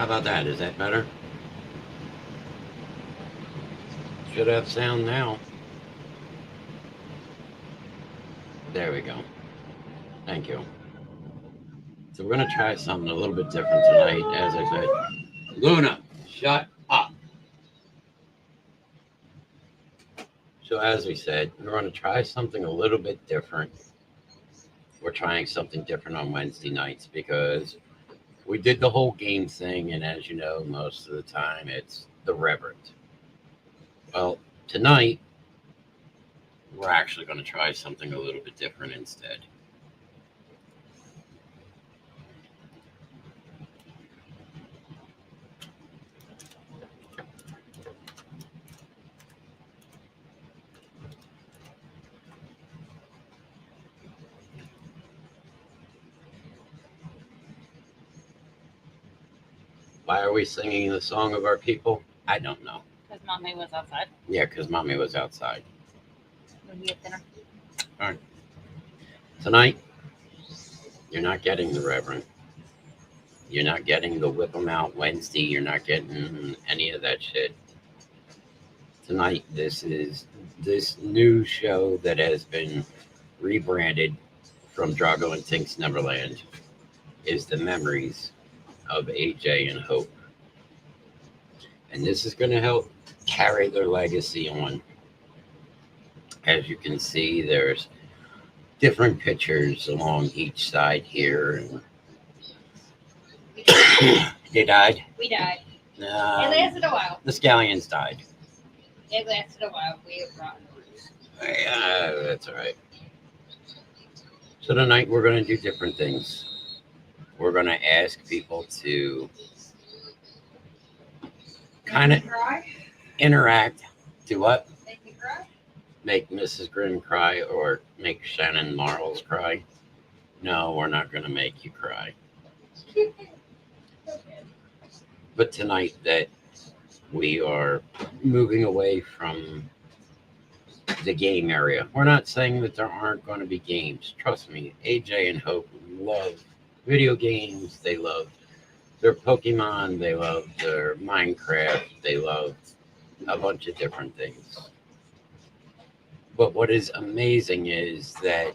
How about that? Is that better? Should have sound now. There we go. Thank you. So we're going to try something a little bit different tonight, as I said. Luna, shut up. So as we said, we're going to try something a little bit different. We're trying something different on Wednesday nights because we did the whole game thing, and as you know, most of the time it's the Reverend. Well, tonight we're actually going to try something a little bit different instead. Why are we singing the song of our people? I don't know. Because Mommy was outside. Yeah, because Mommy was outside. When we had dinner. All right. Tonight, you're not getting the Reverend. You're not getting the Whip 'em Out Wednesday. You're not getting any of that shit. Tonight, this is this new show that has been rebranded from Drago and Tink's Neverland is the memories of AJ and Hope. And this is going to help carry their legacy on. As you can see, there's different pictures along each side here. They died? We died. It lasted a while. The scallions died. It lasted a while. We have rotten roots. Yeah, that's all right. So tonight we're going to do different things. We're going to ask people to kind of interact. Do what? Make me cry? Make Mrs. Grimm cry or make Shannon Marles cry? No, we're not going to make you cry. But tonight that we are moving away from the game area. We're not saying that there aren't going to be games. Trust me, AJ and Hope love video games. They love their Pokemon. They love their Minecraft. They love a bunch of different things. But what is amazing is that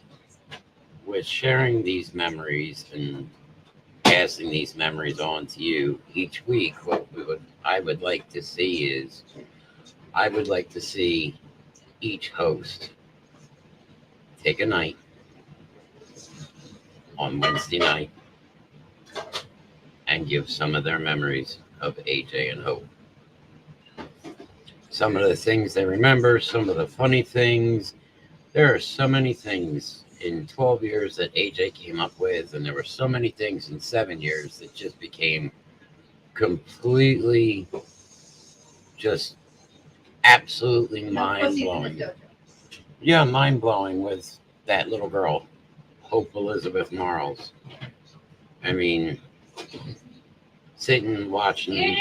with sharing these memories and passing these memories on to you each week, I would like to see is I would like to see each host take a night on Wednesday night and give some of their memories of AJ and Hope. Some of the things they remember, some of the funny things. There are so many things in 12 years that AJ came up with, and there were so many things in 7 years that just became completely just absolutely mind-blowing. Yeah, mind-blowing with that little girl, Hope Elizabeth Marles. I mean, sitting and watching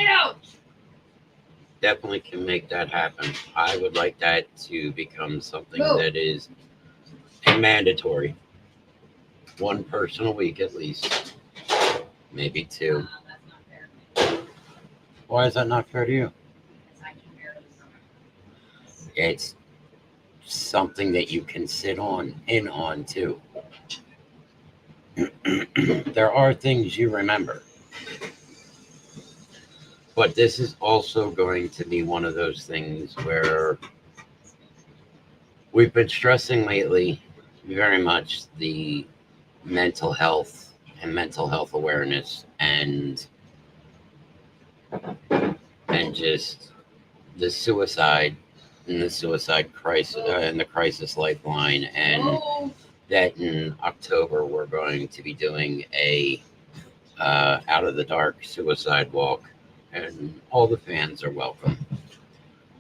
definitely can make that happen. I would like that to become something that is a mandatory. One person a week at least. Maybe two. That's not fair. Why is that not fair to you? Because I can barely remember. It's something that you can sit in on too. There are things you remember. But this is also going to be one of those things where we've been stressing lately very much the mental health and mental health awareness and just the suicide and the suicide crisis and the crisis lifeline, and that in October we're going to be doing a out of the dark suicide walk, and all the fans are welcome.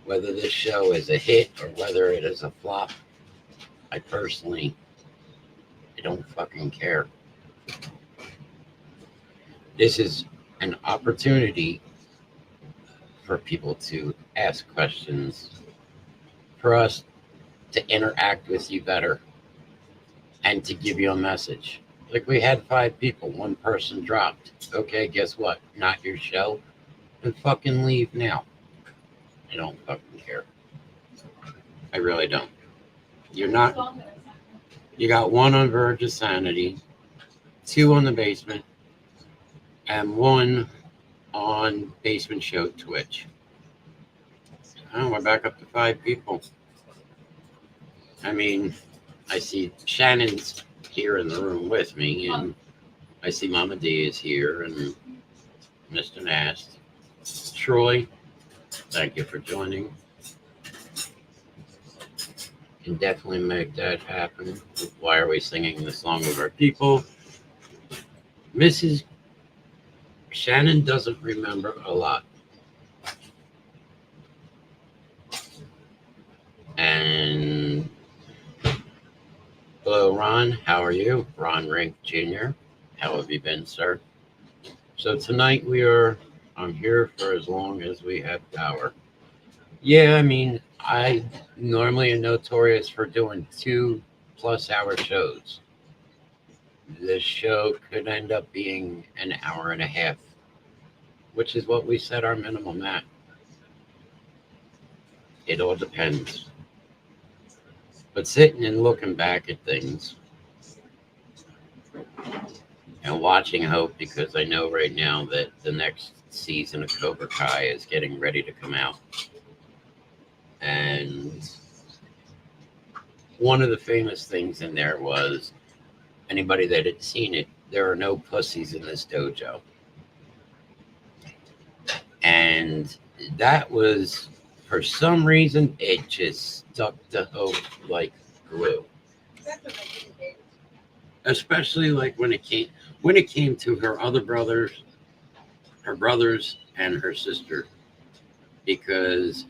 Whether this show is a hit or whether it is a flop, I don't fucking care. This is an opportunity for people to ask questions, for us to interact with you better, and to give you a message. Like we had 5 people, one person dropped. Okay, guess what? Not your show. And fucking leave now. I don't fucking care. I really don't. You're not. You got one on verge of sanity, 2 on the basement, and 1 on Basement Show Twitch. Oh, we're back up to 5 people. I mean, I see Shannon's here in the room with me, and I see Mama D is here, and Mr. Knast. Troy, thank you for joining. Can definitely make that happen. Why are we singing the song of our people? Mrs. Shannon doesn't remember a lot. And hello, Ron. How are you? Ron Rink Jr. How have you been, sir? So tonight I'm here for as long as we have power. Yeah, I mean, I normally am notorious for doing 2+ hour shows. This show could end up being an hour and a half, which is what we set our minimum at. It all depends. But sitting and looking back at things and watching Hope, because I know right now that the next season of Cobra Kai is getting ready to come out. And one of the famous things in there was, anybody that had seen it, there are no pussies in this dojo. And that was, for some reason, it just stuck to Hope like glue. Especially like when it came to her other brothers, and her sister. Because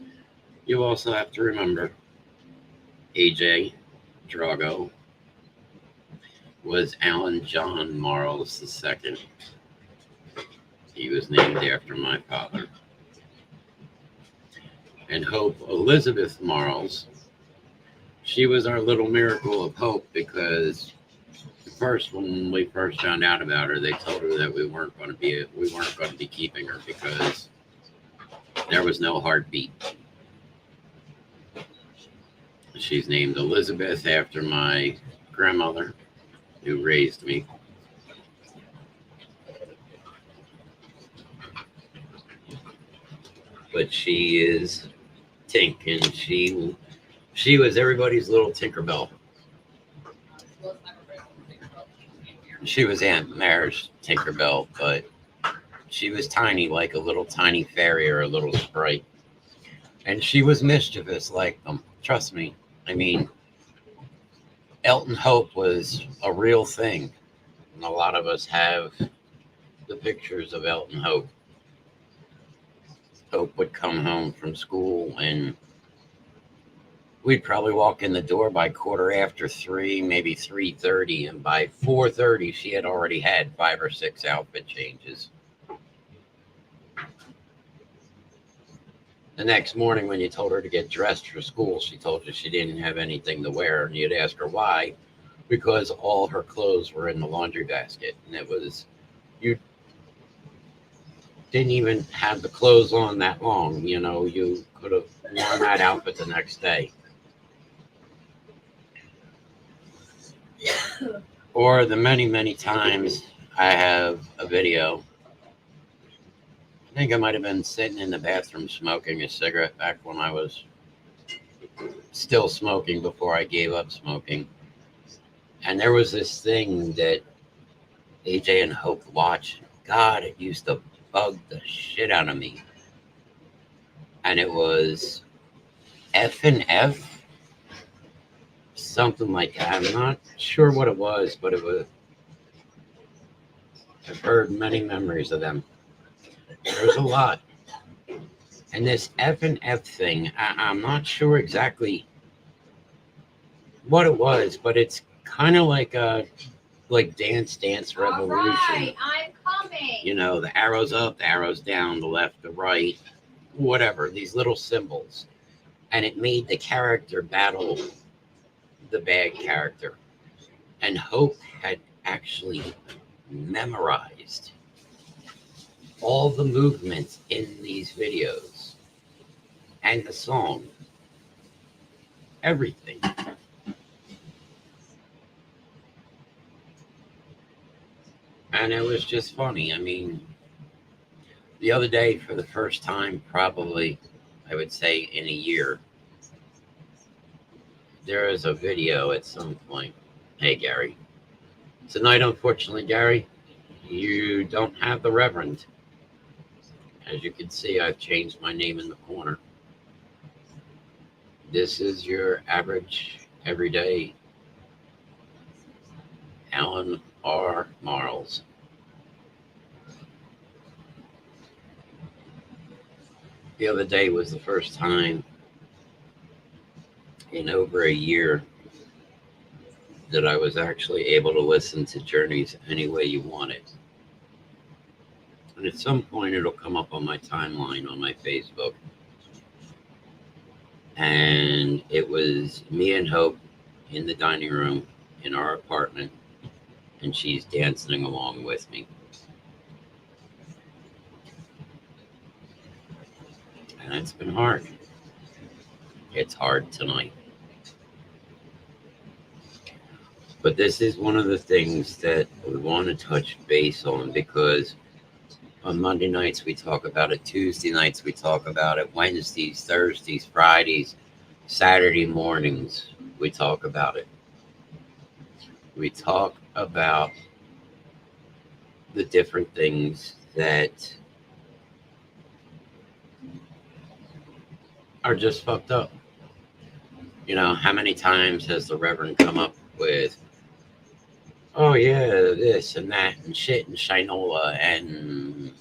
you also have to remember, AJ Drago was Alan John Marles II. He was named after my father. And Hope Elizabeth Marles, she was our little miracle of hope, because when we first found out about her, they told her that we weren't going to be keeping her because there was no heartbeat. She's named Elizabeth after my grandmother who raised me. But she is Tink, and she was everybody's little Tinkerbell. She was Aunt Mare's Tinkerbell, but she was tiny, like a little tiny fairy or a little sprite. And she was mischievous like them. Trust me. I mean, Elton Hope was a real thing. And a lot of us have the pictures of Elton Hope. Hope would come home from school and we'd probably walk in the door by 3:15, maybe 3:30. And by 4:30, she had already had 5 or 6 outfit changes. The next morning, when you told her to get dressed for school, she told you she didn't have anything to wear. And you'd ask her why, because all her clothes were in the laundry basket. And it was, you didn't even have the clothes on that long. You know, you could have worn that outfit the next day. Or the many, many times I have a video. I think I might have been sitting in the bathroom smoking a cigarette back when I was still smoking before I gave up smoking. And there was this thing that AJ and Hope watched. God, it used to bug the shit out of me. And it was F and F, something like that. I'm not sure what it was, but it was. I've heard many memories of them. There's a lot. And this F and F thing, I'm not sure exactly what it was, but it's kind of like Dance Dance Revolution. All right, I'm coming. You know, the arrows up, the arrows down, the left, the right, whatever, these little symbols. And it made the character battle the bad character. And Hope had actually memorized all the movements in these videos and the song, everything. And it was just funny. I mean, the other day, for the first time, probably, I would say in a year, there is a video at some point. Hey, Gary. Tonight, unfortunately, Gary, you don't have the Reverend. As you can see, I've changed my name in the corner. This is your average, everyday Alan R. Marles. The other day was the first time in over a year that I was actually able to listen to Journeys any way you want it. And at some point, it'll come up on my timeline on my Facebook. And it was me and Hope in the dining room in our apartment, and she's dancing along with me. And it's been hard. It's hard tonight. But this is one of the things that we want to touch base on, because on Monday nights we talk about it, Tuesday nights we talk about it, Wednesdays, Thursdays, Fridays, Saturday mornings we talk about it. We talk about the different things that are just fucked up. You know, how many times has the Reverend come up with, oh yeah, this and that and shit and shinola, and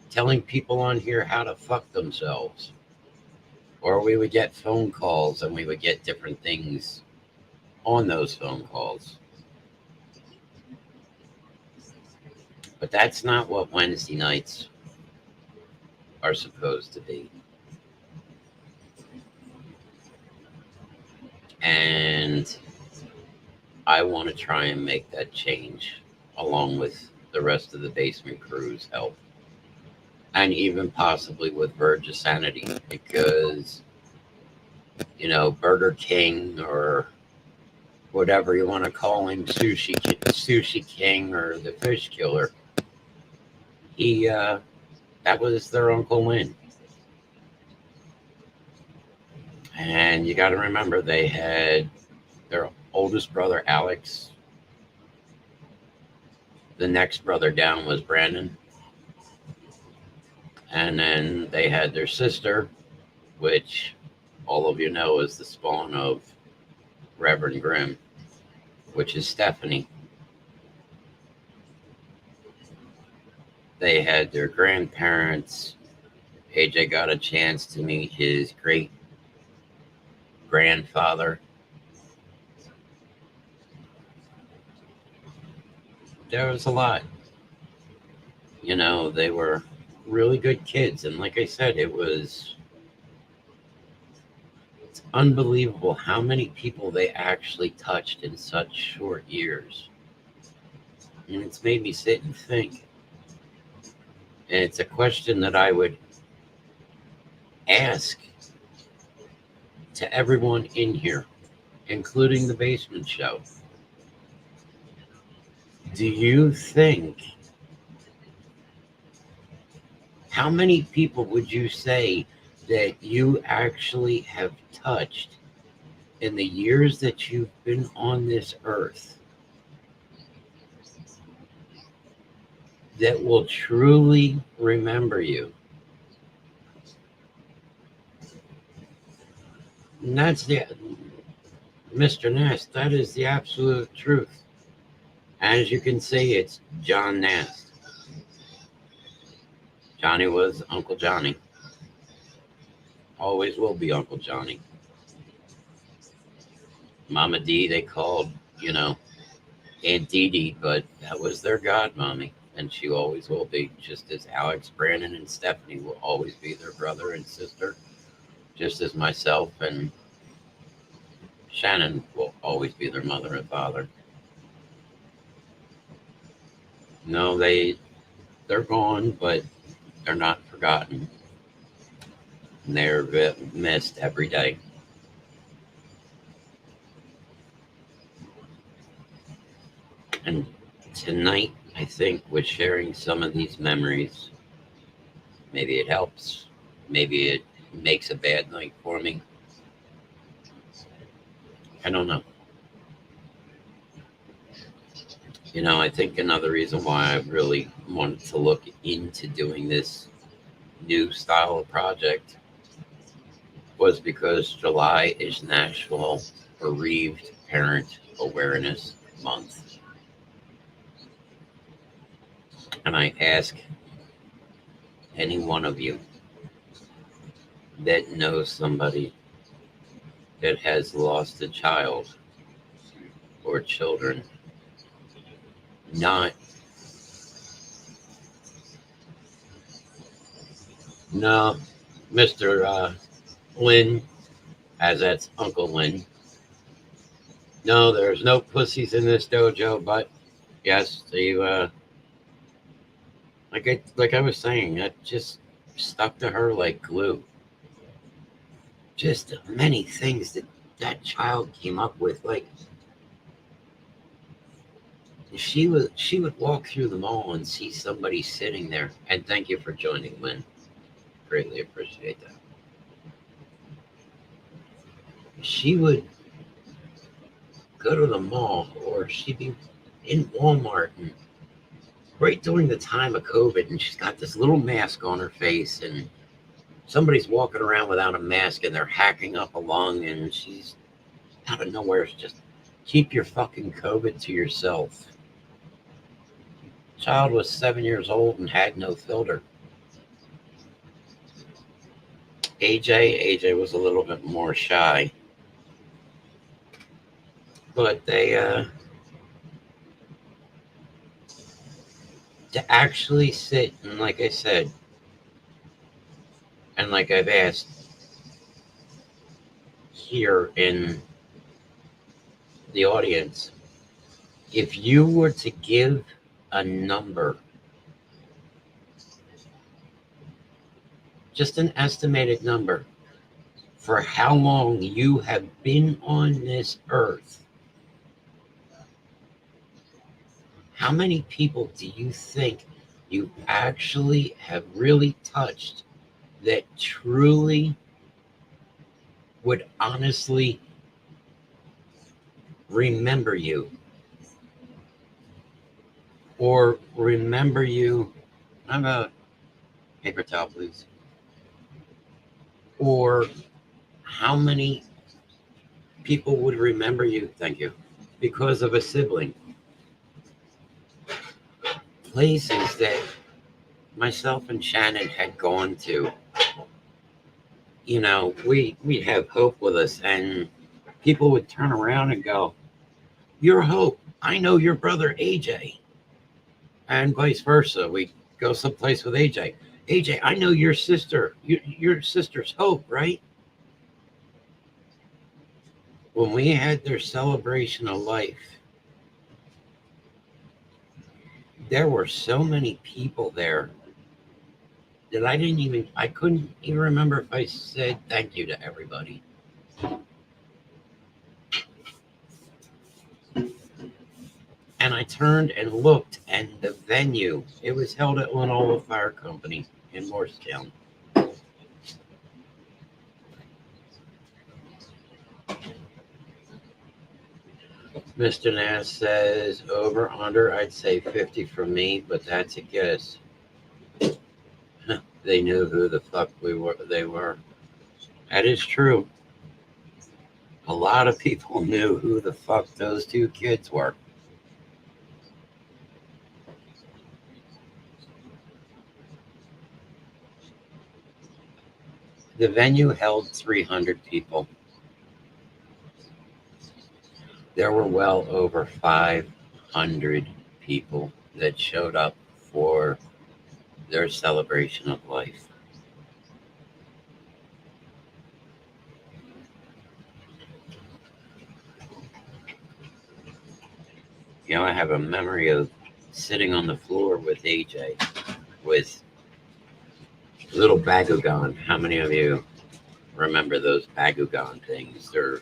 telling people on here how to fuck themselves. Or we would get phone calls and we would get different things on those phone calls. But that's not what Wednesday nights are supposed to be. And I want to try and make that change, along with the rest of the basement crew's help. And even possibly with Verge of Sanity, because, you know, Burger King, or whatever you want to call him, Sushi King, or the Fish Killer, that was their Uncle Lynn. And you got to remember, they had their oldest brother, Alex. The next brother down was Brandon. And then they had their sister, which all of you know is the spawn of Reverend Grimm, which is Stephanie. They had their grandparents. AJ got a chance to meet his great grandfather. There was a lot. You know, they were really good kids. And like I said, it's unbelievable how many people they actually touched in such short years. And it's made me sit and think. And it's a question that I would ask to everyone in here, including the Basement Show. Do you think, how many people would you say that you actually have touched in the years that you've been on this earth that will truly remember you? And that's Mr. Knast, that is the absolute truth. As you can see, it's John Knast. Johnny was Uncle Johnny. Always will be Uncle Johnny. Mama D, they called, you know, Aunt Dee Dee, but that was their godmommy. And she always will be, just as Alex, Brandon, and Stephanie will always be their brother and sister, just as myself and Shannon will always be their mother and father. No, they're gone, but they're not forgotten. They're missed every day. And tonight, I think, with sharing some of these memories, maybe it helps. Maybe it makes a bad night for me. I don't know. I think another reason why I really wanted to look into doing this new style of project was because July is National Bereaved Parent Awareness Month. And I ask any one of you that knows somebody that has lost a child or children, not, no, Mr. Lynn, as that's Uncle Lynn. No, there's no pussies in this dojo, but yes, like I was saying, that just stuck to her like glue. Just many things that child came up with. Like she would walk through the mall and see somebody sitting there. And thank you for joining, Lynn. Greatly appreciate that. She would go to the mall, or she'd be in Walmart, and right during the time of COVID, and she's got this little mask on her face, and somebody's walking around without a mask, and they're hacking up a lung, and she's out of nowhere. It's just keep your fucking COVID to yourself. Child was 7 years old and had no filter. AJ was a little bit more shy, but to actually sit and, like I said, and like I've asked here in the audience, if you were to give a number, just an estimated number, for how long you have been on this earth, how many people do you think you actually have really touched that truly would honestly remember you? Or remember you, I'm a paper towel, please. Or how many people would remember you, thank you, because of a sibling? Places that myself and Shannon had gone to, we'd have Hope with us, and people would turn around and go, "You're Hope. I know your brother AJ." And vice versa. We'd go someplace with AJ. AJ, I know your sister. Your sister's Hope, right? When we had their celebration of life, there were so many people there that I couldn't even remember if I said thank you to everybody. And I turned and looked, and the venue, it was held at Linola Fire Company in Morristown. Mr. Nass says, over, under, I'd say 50 for me, but that's a guess. They knew who the fuck they were. That is true. A lot of people knew who the fuck those two kids were. The venue held 300 people. There were well over 500 people that showed up for their celebration of life. I have a memory of sitting on the floor with AJ with little Bakugan. How many of you remember those Bakugan things? They're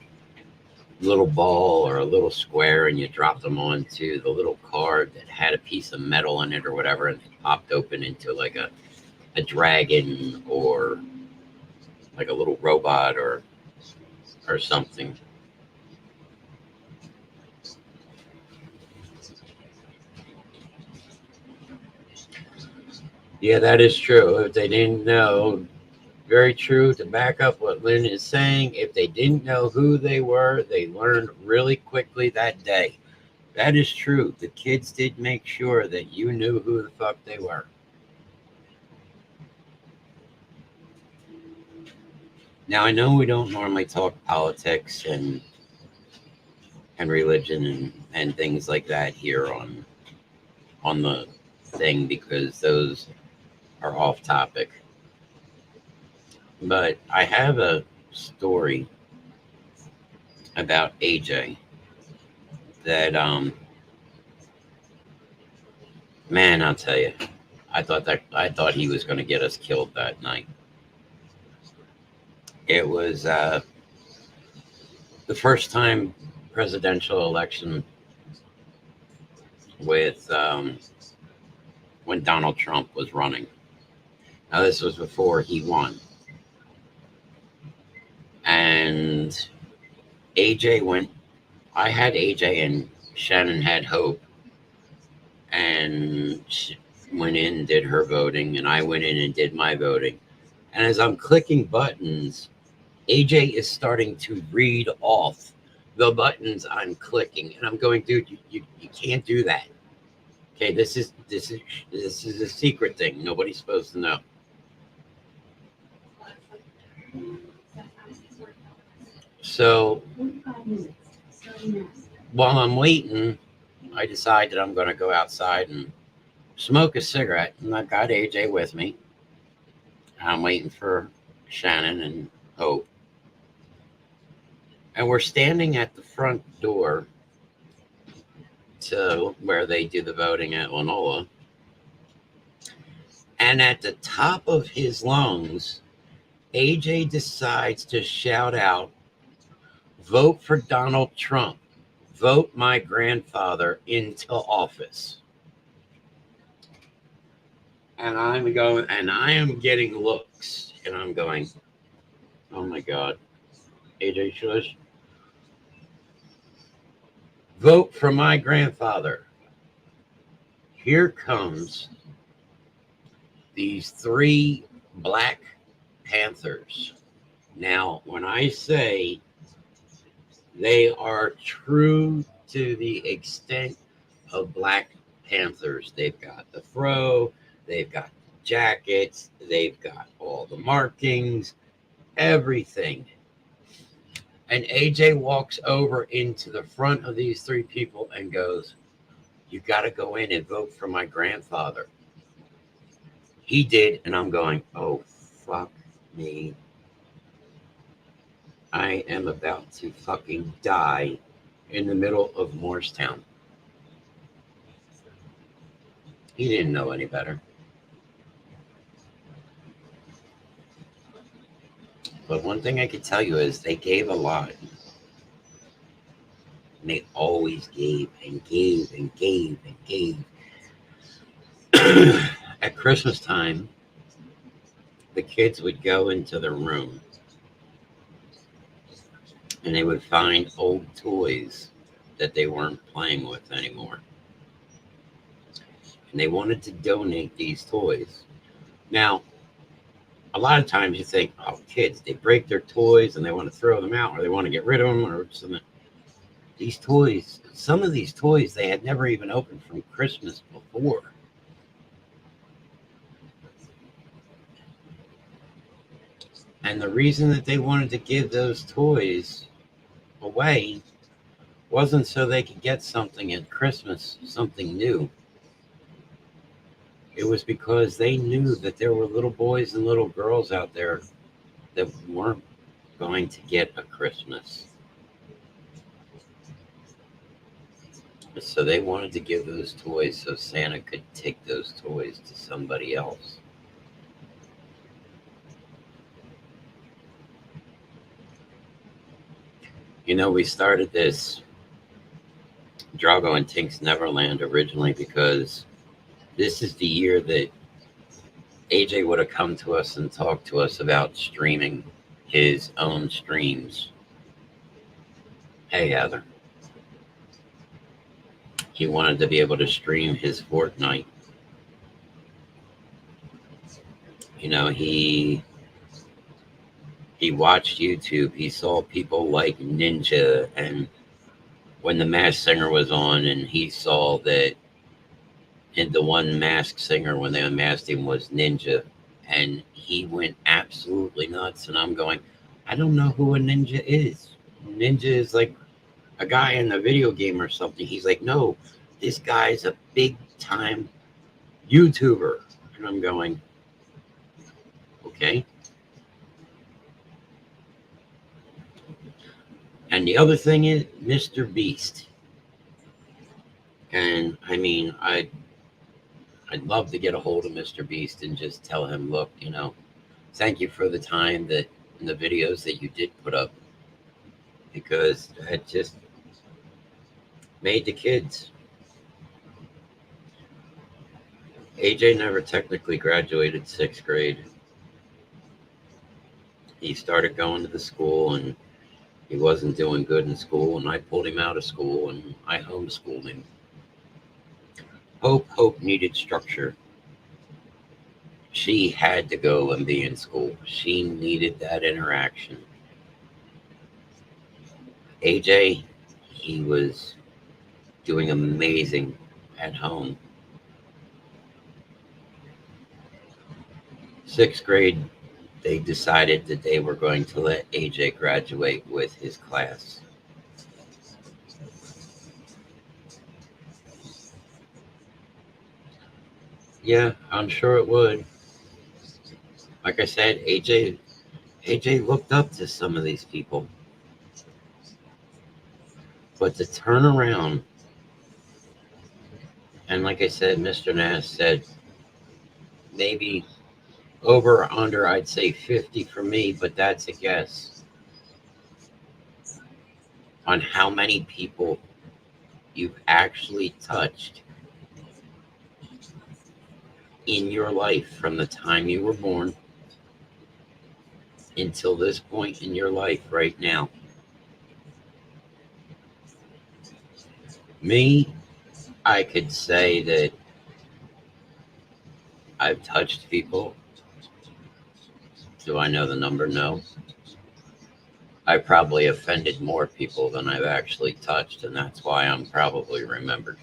little ball or a little square, and you drop them onto the little card that had a piece of metal in it or whatever, and it popped open into like a dragon or like a little robot or something. Yeah, that is true. If they didn't know, very true, to back up what Lynn is saying, if they didn't know who they were, they learned really quickly that day. That is true. The kids did make sure that you knew who the fuck they were. Now, I know we don't normally talk politics and religion and things like that here on the thing, because those are off topic. But I have a story about AJ that man, I'll tell you, I thought he was going to get us killed that night. It was the first time presidential election with when Donald Trump was running. Now, this was before he won. And AJ went, I had AJ and Shannon had Hope. And she went in and did her voting, and I went in and did my voting. And as I'm clicking buttons, AJ is starting to read off the buttons I'm clicking. And I'm going, dude, you can't do that. Okay, this is a secret thing. Nobody's supposed to know. So while I'm waiting, I decide that I'm going to go outside and smoke a cigarette. And I've got AJ with me. I'm waiting for Shannon and Hope. And we're standing at the front door to where they do the voting at Lanola. And at the top of his lungs, AJ decides to shout out, "Vote for Donald Trump. Vote my grandfather into office." And I'm going, and I am getting looks, and I'm going, oh my God, AJ Shush, vote for my grandfather. Here comes these 3 Black Panthers. Now, when I say they are true to the extent of Black Panthers, they've got the fro, they've got the jackets, they've got all the markings, everything. And AJ walks over into the front of these 3 people and goes, "You got to go in and vote for my grandfather." He did, and I'm going, oh, fuck me. I am about to fucking die in the middle of Morristown. He didn't know any better. But one thing I could tell you is they gave a lot. And they always gave and gave and gave and gave. At Christmas time, the kids would go into their room and they would find old toys that they weren't playing with anymore. And they wanted to donate these toys. Now, a lot of times you think, oh, kids, they break their toys and they want to throw them out or they want to get rid of them or something. These toys, some of these toys they had never even opened from Christmas before. And the reason that they wanted to give those toys away wasn't so they could get something at Christmas, something new. It was because they knew that there were little boys and little girls out there that weren't going to get a Christmas. So they wanted to give those toys so Santa could take those toys to somebody else. You know, we started this Drago and Tink's Neverland originally because this is the year that AJ would have come to us and talked to us about streaming his own streams. Hey, Heather. He wanted to be able to stream his Fortnite. You know, he watched YouTube. He saw people like Ninja, and when the Masked Singer was on, and he saw that and the one Masked Singer when they unmasked him was Ninja, and he went absolutely nuts. And I'm going, I don't know who a Ninja is. Ninja is like a guy in a video game or something. He's like, no, this guy's a big time YouTuber. And I'm going, okay. And the other thing is Mr. Beast. And I mean, I'd love to get a hold of Mr. Beast and just tell him, look, you know, thank you for the time that in the videos that you did put up, because it just made the kids. AJ never technically graduated 6th grade. He started going to the school and he wasn't doing good in school, and I pulled him out of school and I homeschooled him. Hope needed structure. She had to go and be in school. She needed that interaction. AJ, he was doing amazing at home. 6th grade, they decided that they were going to let AJ graduate with his class. Yeah, I'm sure it would. Like I said, AJ looked up to some of these people. But to turn around, and like I said, Mr. Knast said maybe over or under, I'd say 50 for me, but that's a guess on how many people you've actually touched in your life from the time you were born until this point in your life right now. Me, I could say that I've touched people. Do I know the number? No. I probably offended more people than I've actually touched, and that's why I'm probably remembered.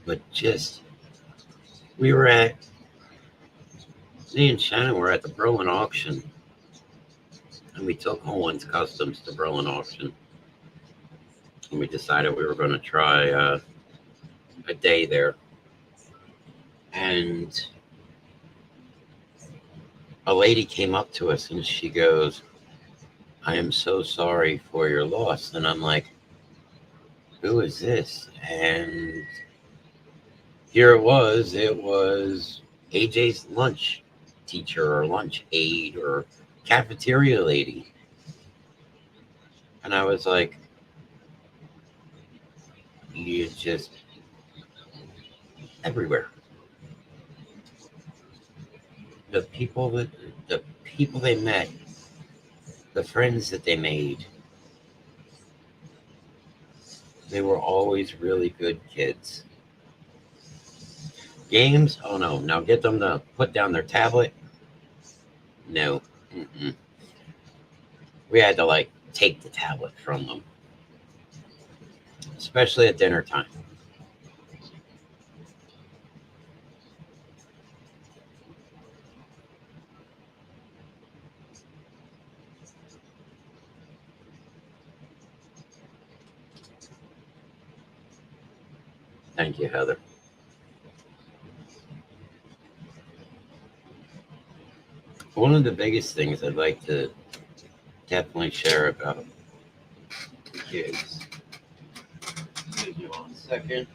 But just, we were at, me and Shannon were at the Berlin auction, and we took Holland's Customs to Berlin auction. And we decided we were going to try a day there. And a lady came up to us and she goes, I am so sorry for your loss. And I'm like, who is this? And here it was AJ's lunch teacher or lunch aide or cafeteria lady. And I was like, you just everywhere. The people they met, the friends that they made, they were always really good kids. Games? Oh no. Now get them to put down their tablet. No. Mm-mm. We had to like take the tablet from them, especially at dinner time. Thank you, Heather. One of the biggest things I'd like to definitely share about the kids. Give me 1 second.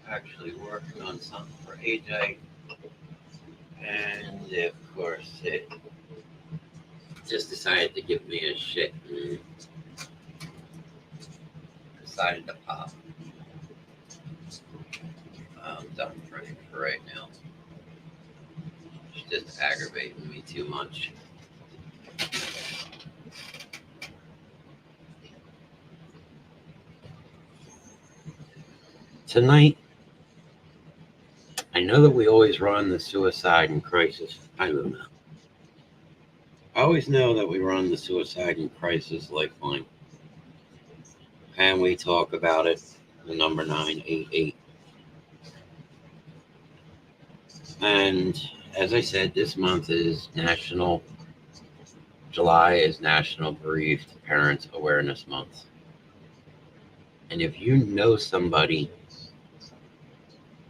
Actually working on something for AJ. And of course, it just decided to give me a shit and decided to pop. I'm done praying for right now. It's just aggravating me too much. Tonight, I know that we always run the suicide and crisis. I don't know. I always know that we run the suicide and crisis lifeline. And we talk about it, the number 988. And as I said, this month is July is National Bereaved Parents Awareness Month. And if you know somebody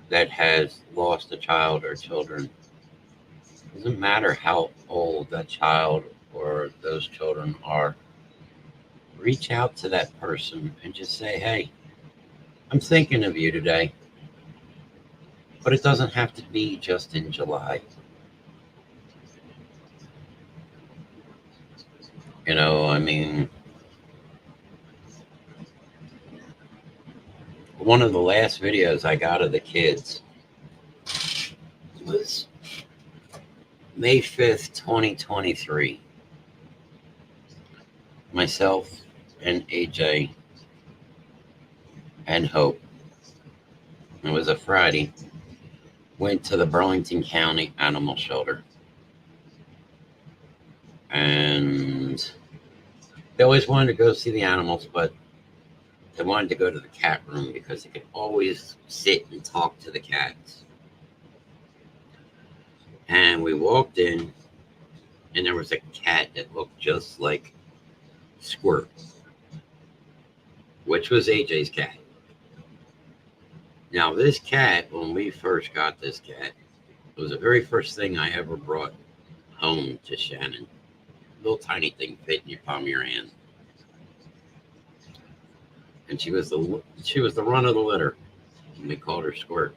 that has lost a child or children, it doesn't matter how old that child or those children are, reach out to that person and just say, hey, I'm thinking of you today. But it doesn't have to be just in July. You know, I mean, one of the last videos I got of the kids was May 5th, 2023. Myself and AJ and Hope, it was a Friday, went to the Burlington County Animal Shelter. And they always wanted to go see the animals, but they wanted to go to the cat room because they could always sit and talk to the cats. And we walked in, and there was a cat that looked just like Squirt, which was AJ's cat. Now, this cat, when we first got this cat, it was the very first thing I ever brought home to Shannon. Little tiny thing fit in your palm of your hand. And she was the run of the litter. And we called her Squirt.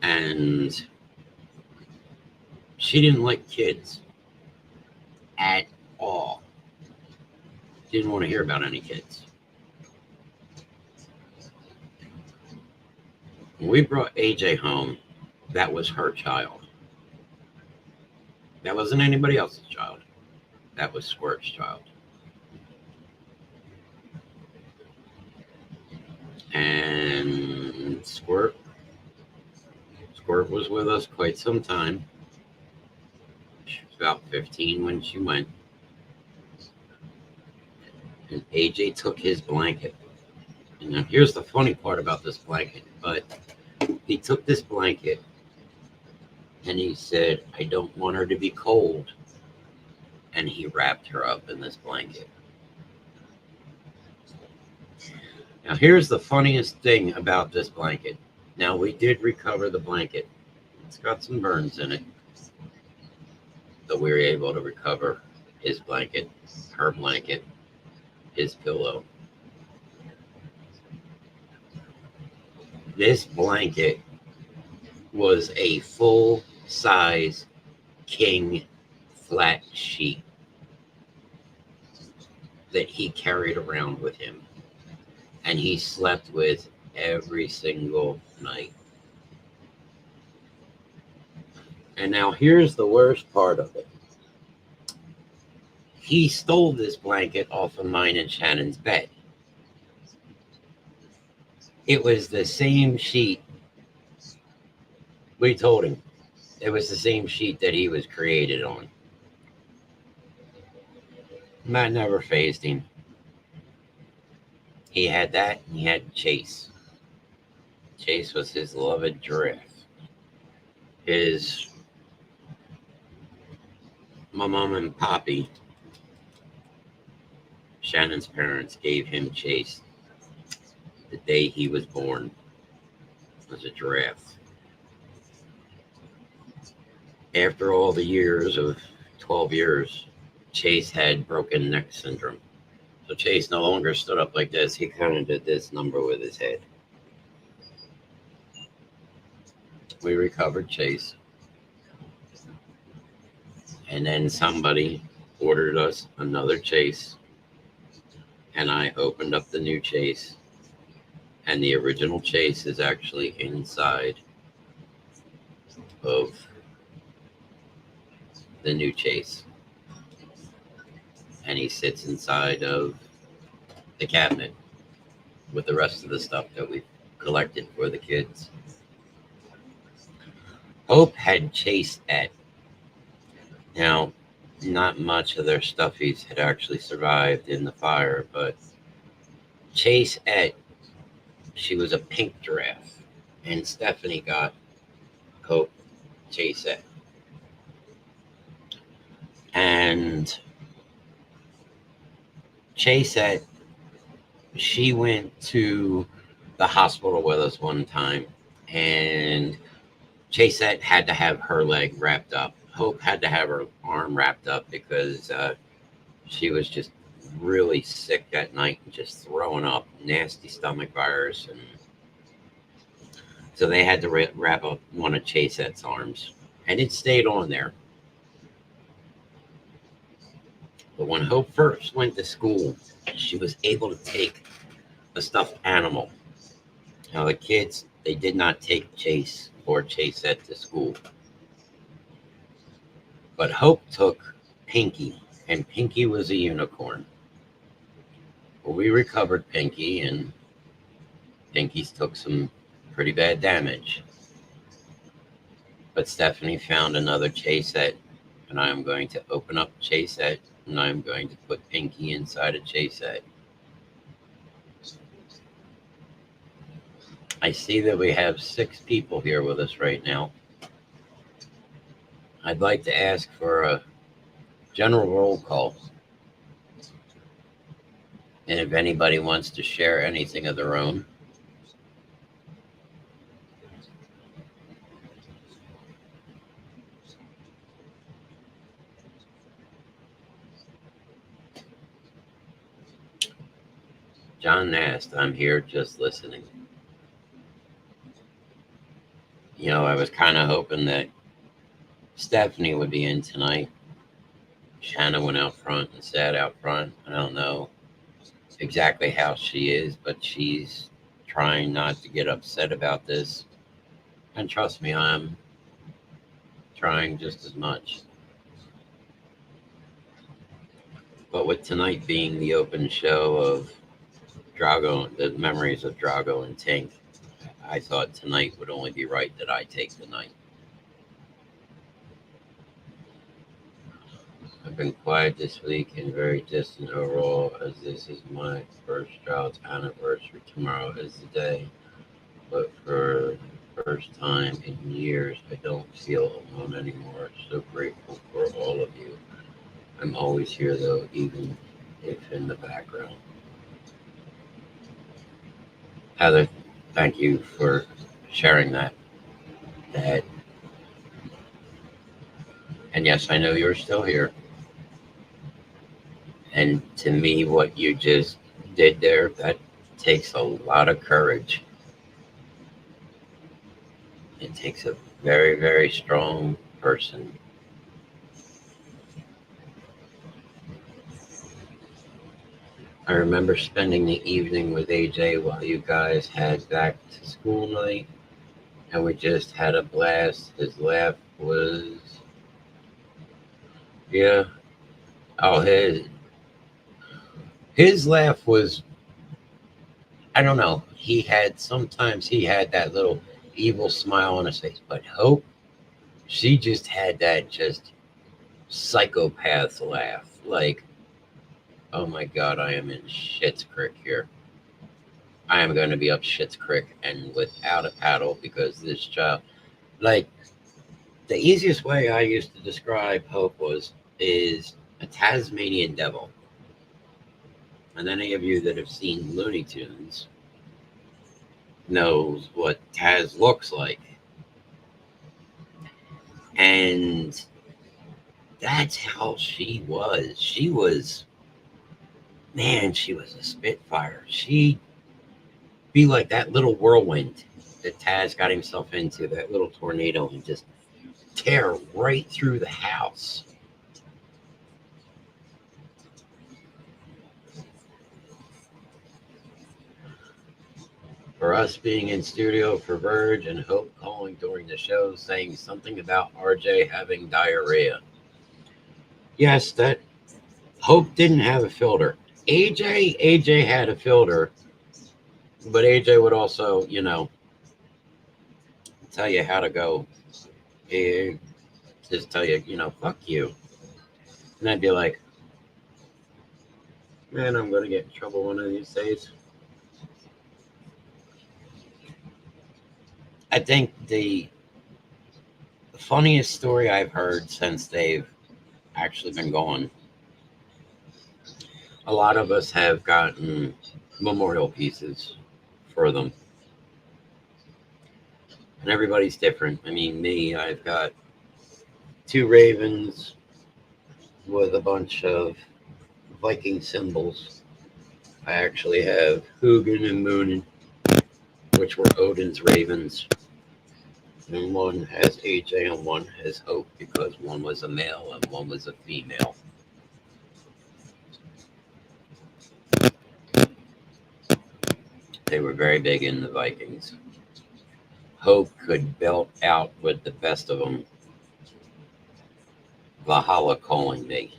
And she didn't like kids at all. Didn't want to hear about any kids. When we brought AJ home, that was her child. That wasn't anybody else's child. That was Squirt's child. And Squirt was with us quite some time. She was about 15 when she went. And AJ took his blanket. And now here's the funny part about this blanket. But he took this blanket and he said, I don't want her to be cold. And he wrapped her up in this blanket. Now, here's the funniest thing about this blanket. Now, we did recover the blanket. It's got some burns in it. So we were able to recover his blanket, her blanket, his pillow. This blanket was a full-size king flat sheet that he carried around with him. And he slept with every single night. And now here's the worst part of it. He stole this blanket off of mine and Shannon's bed. It was the same sheet. We told him it was the same sheet that he was created on. That never fazed him. He had that, and he had Chase. Chase was his beloved giraffe. My mom and Poppy, Shannon's parents, gave him Chase the day he was born as a giraffe. After all the years of 12 years Chase had broken neck syndrome. So Chase no longer stood up like this. He kind of did this number with his head. We recovered Chase. And then somebody ordered us another Chase. And I opened up the new Chase. And the original Chase is actually inside of the new Chase. And he sits inside of the cabinet with the rest of the stuff that we collected for the kids. Hope had Chase at. Now, not much of their stuffies had actually survived in the fire, but Chase at, she was a pink giraffe, and Stephanie got Hope Chase at. And Chase at, she went to the hospital with us one time, and Chasette had to have her leg wrapped up. Hope had to have her arm wrapped up because she was just really sick that night and just throwing up nasty stomach virus. And so they had to wrap up one of Chasette's arms. And it stayed on there. But when Hope first went to school, she was able to take a stuffed animal. Now, the kids, they did not take Chase or Chasette to school. But Hope took Pinky, and Pinky was a unicorn. Well, we recovered Pinky, and Pinky's took some pretty bad damage. But Stephanie found another Chasette, and I'm going to open up Chasette, and I'm going to put Pinky inside a Chasette. I see that we have 6 people here with us right now. I'd like to ask for a general roll call. And if anybody wants to share anything of their own. John Knast, I'm here just listening. You know, I was kind of hoping that Stephanie would be in tonight. Shanna went out front and sat out front. I don't know exactly how she is, but she's trying not to get upset about this. And trust me, I'm trying just as much. But with tonight being the open show of Drago, the memories of Drago and Tink, I thought tonight would only be right that I take the night. I've been quiet this week and very distant overall, as this is my first child's anniversary. Tomorrow is the day, but for the first time in years, I don't feel alone anymore. So grateful for all of you. I'm always here, though, even if in the background. Heather, thank you for sharing that. And yes, I know you're still here. And to me, what you just did there, that takes a lot of courage. It takes a very, very strong person. I remember spending the evening with AJ while you guys had back to school night, and we just had a blast. His laugh was, yeah. Oh, his laugh was, I don't know. Sometimes he had that little evil smile on his face, but Hope, she just had that just psychopath laugh. Like, oh my God, I am in Schitt's Creek here. I am going to be up Schitt's Creek and without a paddle because this child, like, the easiest way I used to describe Hope is a Tasmanian devil. And any of you that have seen Looney Tunes knows what Taz looks like. And That's how she was. She was, man, she was a spitfire. She'd be like that little whirlwind that Taz got himself into, that little tornado, and just tear right through the house. For us being in studio for Verge and Hope calling during the show saying something about RJ having diarrhea. Yes, that Hope didn't have a filter. AJ had a filter, but AJ would also, tell you how to go. He'd just tell you, fuck you. And I'd be like, man, I'm going to get in trouble one of these days. I think the funniest story I've heard since they've actually been gone, a lot of us have gotten memorial pieces for them. And everybody's different. I mean, me, I've got 2 ravens with a bunch of Viking symbols. I actually have Hugin and Moonin, which were Odin's ravens. And one has AJ and one has Hope, because one was a male and one was a female. They were very big in the Vikings. Hope could belt out with the best of them, Valhalla calling me.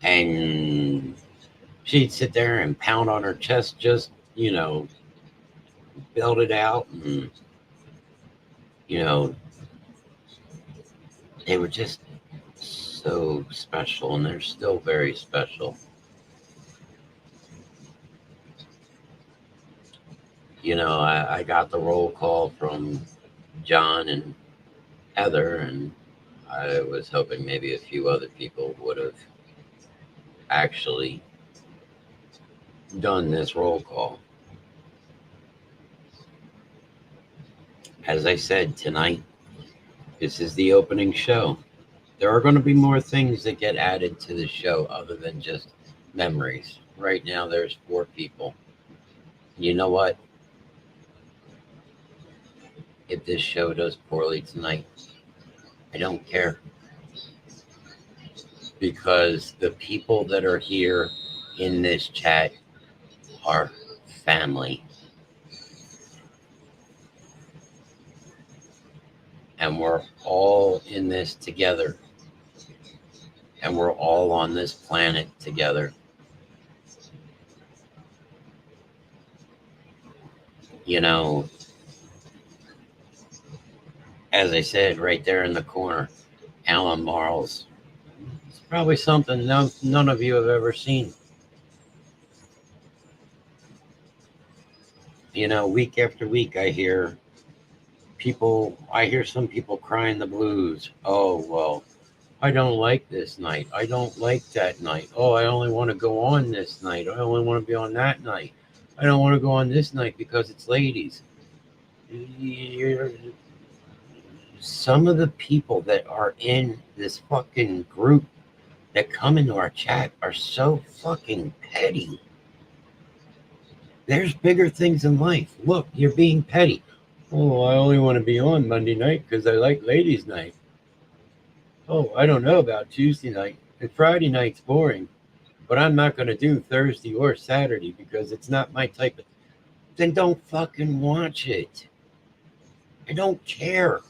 And she'd sit there and pound on her chest, just, belt it out. And, they were just so special, and they're still very special. I got the roll call from John and Heather, and I was hoping maybe a few other people would have actually done this roll call. As I said, tonight, this is the opening show. There are going to be more things that get added to the show other than just memories. Right now, there's 4 people. You know what? If this show does poorly tonight, I don't care. Because the people that are here in this chat are family. And we're all in this together. And we're all on this planet together. As I said, right there in the corner, Alan Marles. It's probably something none of you have ever seen. Week after week, I hear some people crying the blues. Oh, well, I don't like this night. I don't like that night. Oh, I only want to go on this night. I only want to be on that night. I don't want to go on this night because it's ladies. Some of the people that are in this fucking group that come into our chat are so fucking petty. There's bigger things in life. Look, you're being petty. Oh, I only want to be on Monday night because I like ladies' night. Oh, I don't know about Tuesday night. And Friday night's boring. But I'm not going to do Thursday or Saturday because it's not my type of... Then don't fucking watch it. I don't care.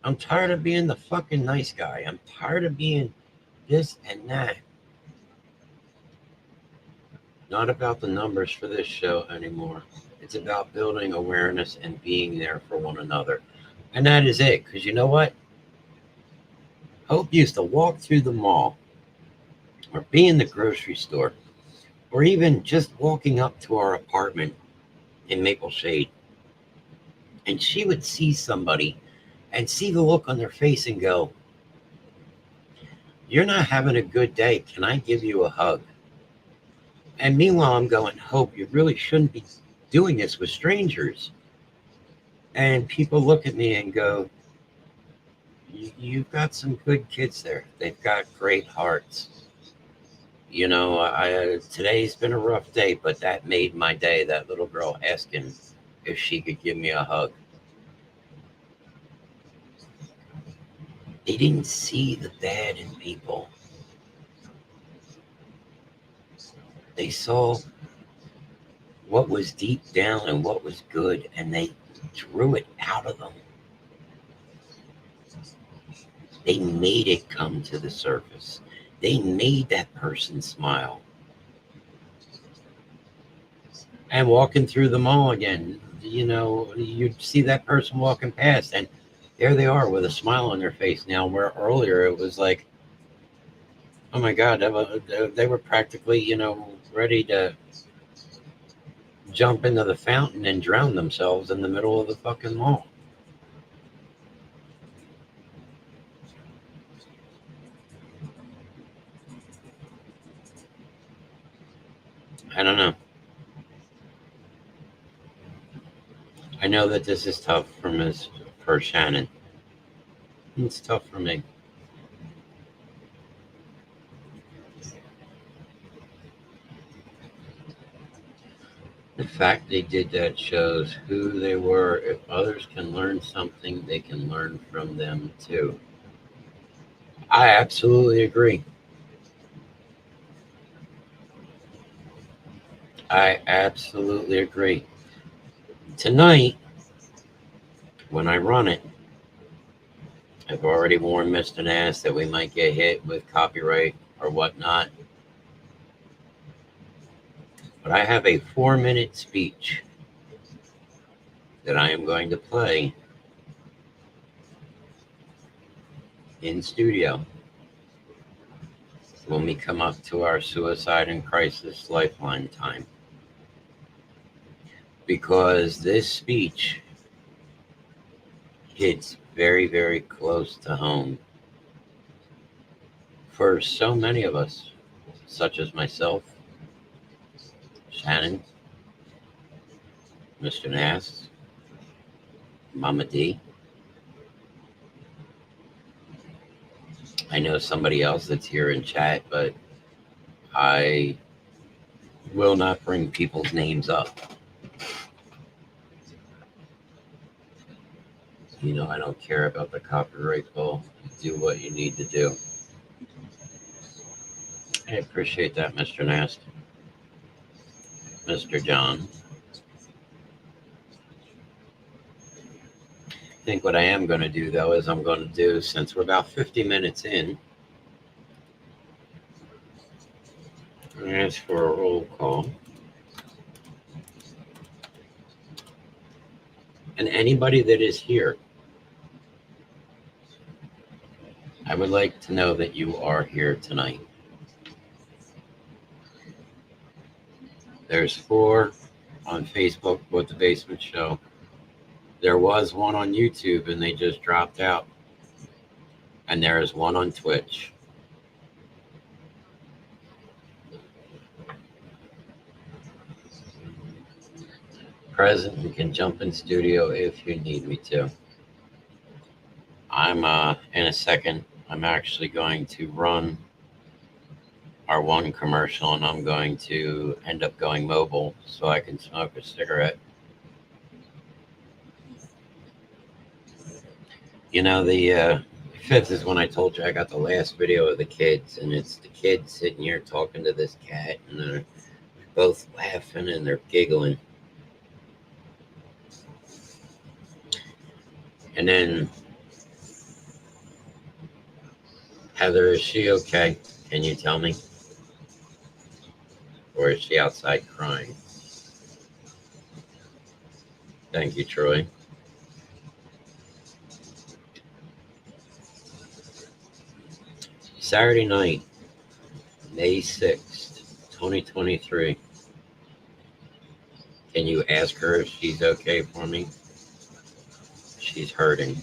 I'm tired of being the fucking nice guy. I'm tired of being this and that. Not about the numbers for this show anymore. It's about building awareness and being there for one another. And that is it. Because you know what? Hope used to walk through the mall or be in the grocery store or even just walking up to our apartment in Maple Shade. And she would see somebody and see the look on their face and go, "You're not having a good day. Can I give you a hug?" And meanwhile, I'm going, "Hope, you really shouldn't be doing this with strangers. And people look at me and go, You've got some good kids there. They've got great hearts. Today's been a rough day, but that made my day. That little girl asking if she could give me a hug. They didn't see the bad in people. They saw what was deep down and what was good, and they drew it out of them. They made it come to the surface. They made that person smile. And walking through the mall again, you'd see that person walking past, and there they are with a smile on their face now, where earlier it was like, oh my God, they were practically, ready to jump into the fountain and drown themselves in the middle of the fucking mall. I don't know. I know that this is tough for Shannon. It's tough for me. The fact they did that shows who they were. If others can learn something, they can learn from them too. I absolutely agree. I absolutely agree. Tonight, when I run it, I've already warned Mr. Knast that we might get hit with copyright or whatnot. But I have a 4-minute speech that I am going to play in studio when we come up to our suicide and crisis lifeline time. Because this speech hits very, very close to home for so many of us, such as myself, Shannon, Mr. Knast, Mama D. I know somebody else that's here in chat, but I will not bring people's names up. I don't care about the copyright bill. Do what you need to do. I appreciate that, Mr. Knast. Mr. John. I think what I am going to do, though, is I'm going to do, since we're about 50 minutes in, ask for a roll call. And anybody that is here, I would like to know that you are here tonight. There's 4 on Facebook with the Basement Show. There was 1 on YouTube and they just dropped out. And there is 1 on Twitch. Present and can jump in studio if you need me to. I'm in a second, I'm actually going to run our 1 commercial, and I'm going to end up going mobile so I can smoke a cigarette. The 5th is when I told you I got the last video of the kids, and it's the kids sitting here talking to this cat, and they're both laughing and they're giggling. And then, Heather, is she okay? Can you tell me? Or is she outside crying? Thank you, Troy. Saturday night, May 6th, 2023. Can you ask her if she's okay for me? She's hurting.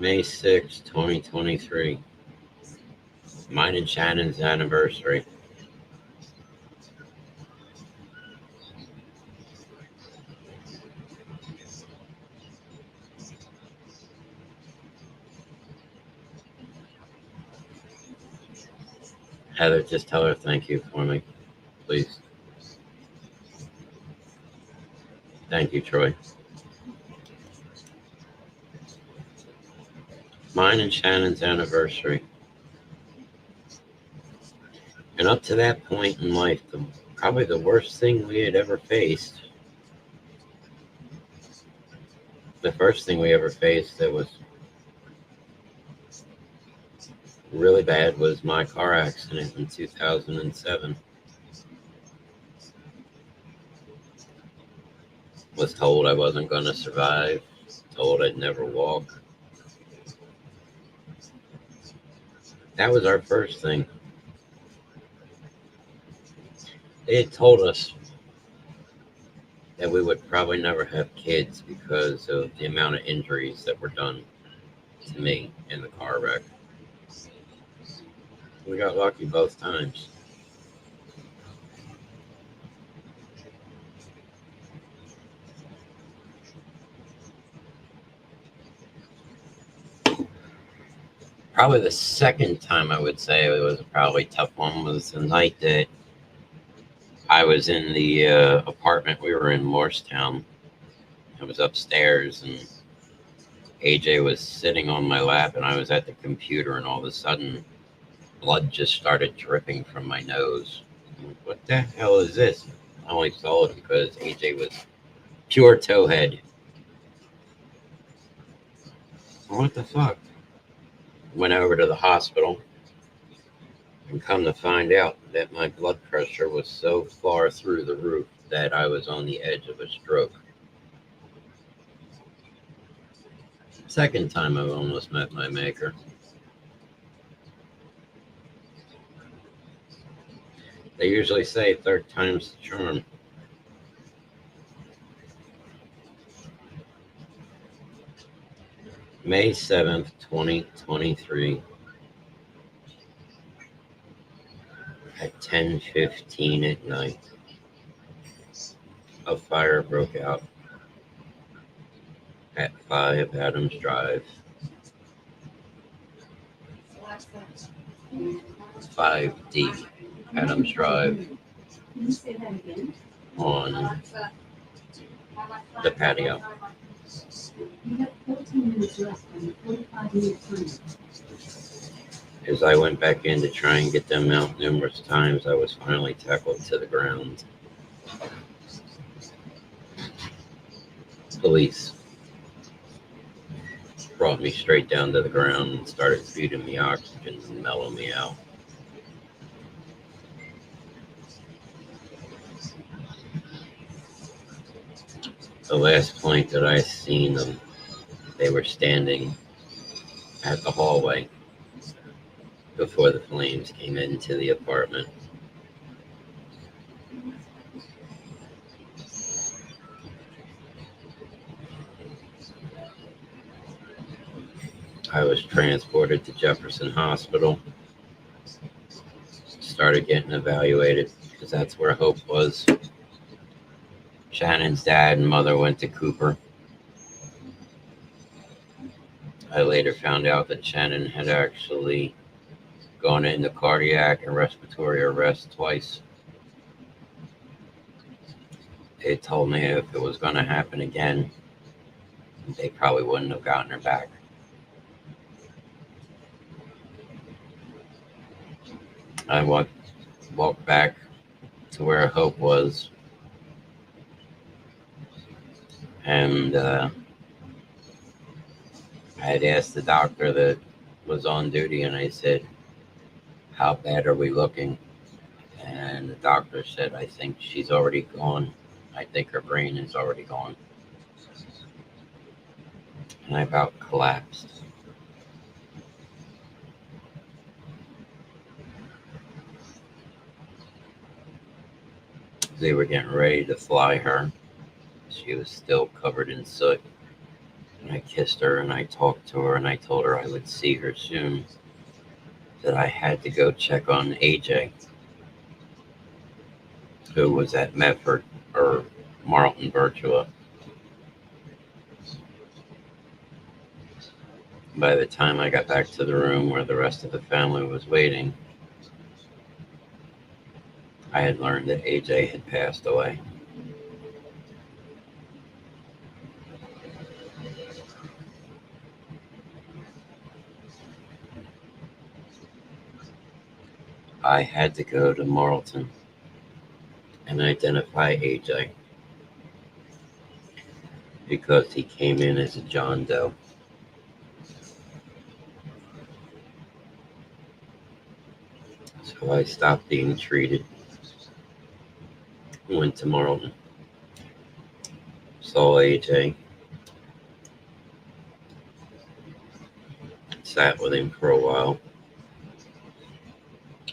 May 6th, 2023. Mine and Shannon's anniversary. Heather, just tell her thank you for me, please. Thank you, Troy. Mine and Shannon's anniversary. And up to that point in life, probably the worst thing we had ever faced, the first thing we ever faced that was really bad was my car accident in 2007. Was told I wasn't going to survive, told I'd never walk. That was our first thing. They had told us that we would probably never have kids because of the amount of injuries that were done to me in the car wreck. We got lucky both times. Probably the second time I would say it was probably a tough one was the night that I was in the apartment. We were in Morristown. I was upstairs and AJ was sitting on my lap and I was at the computer and all of a sudden blood just started dripping from my nose. What the hell is this? I only saw it because AJ was pure towhead. What the fuck? Went over to the hospital and come to find out that my blood pressure was so far through the roof that I was on the edge of a stroke. Second time I've almost met my maker. They usually say third time's the charm. May 7th, 2023 at 10:15 at night. A fire broke out at 5 Adams Drive. 5D Adams Drive on the patio. As I went back in to try and get them out numerous times, I was finally tackled to the ground. Police brought me straight down to the ground and started feeding me oxygen and mellowing me out. The last point that I seen them, they were standing at the hallway before the flames came into the apartment. I was transported to Jefferson Hospital, started getting evaluated because that's where Hope was. Shannon's dad and mother went to Cooper. I later found out that Shannon had actually gone into cardiac and respiratory arrest twice. They told me if it was going to happen again, they probably wouldn't have gotten her back. I walked back to where Hope was, and I had asked the doctor that was on duty, and I said, "How bad are we looking?" And the doctor said, "I think she's already gone. I think her brain is already gone." And I about collapsed. They were getting ready to fly her. She was still covered in soot. And I kissed her and I talked to her and I told her I would see her soon. That I had to go check on AJ, who was at Medford or Marlton Virtua. By the time I got back to the room where the rest of the family was waiting, I had learned that AJ had passed away. I had to go to Marlton and identify AJ because he came in as a John Doe. So I stopped being treated, went to Marlton, saw AJ, sat with him for a while.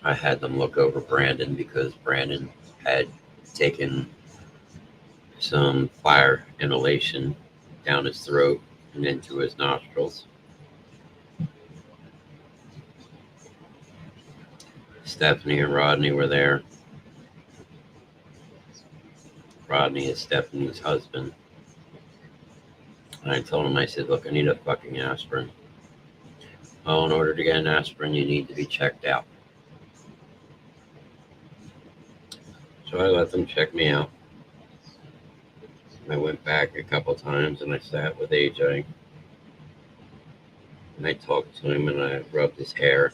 I had them look over Brandon because Brandon had taken some fire inhalation down his throat and into his nostrils. Stephanie and Rodney were there. Rodney is Stephanie's husband. And I told him, I said, look, I need a fucking aspirin. Oh, in order to get an aspirin, you need to be checked out. So I let them check me out. I went back a couple times and I sat with AJ. And I talked to him and I rubbed his hair.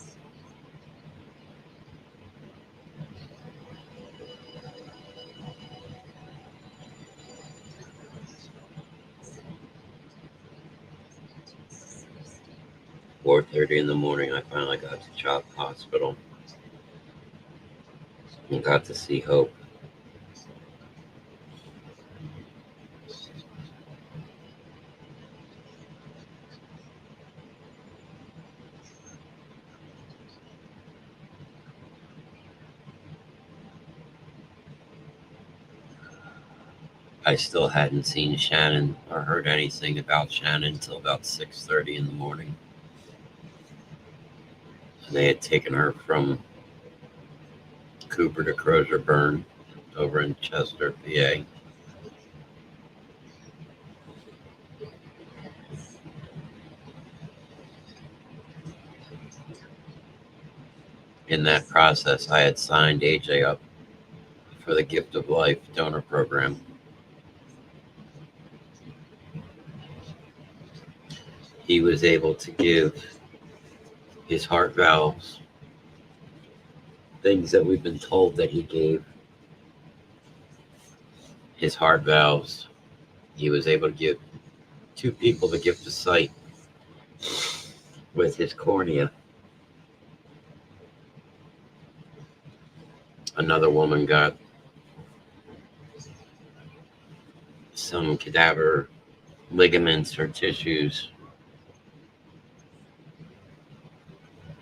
At 4:30 in the morning, I finally got to Chop Hospital and got to see Hope. I still hadn't seen Shannon or heard anything about Shannon until about 6:30 in the morning. And they had taken her from Cooper to Crozier Burn over in Chester, PA. In that process, I had signed AJ up for the Gift of Life donor program. He was able to give his heart valves, things that we've been told that he gave. His heart valves, he was able to give 2 people the gift of sight with his cornea. Another woman got some cadaver ligaments or tissues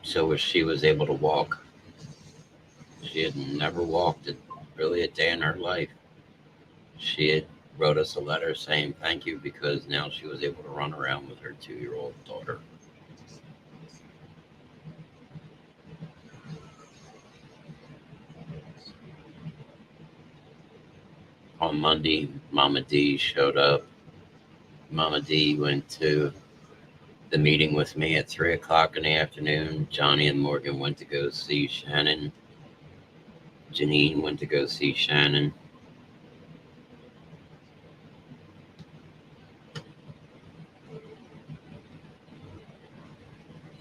so she was able to walk. She had never walked really a day in her life. She had wrote us a letter saying thank you because now she was able to run around with her 2-year-old daughter. On Monday, Mama D showed up. Mama D went to the meeting with me at 3 o'clock in the afternoon. Johnny and Morgan went to go see Shannon. Janine went to go see Shannon.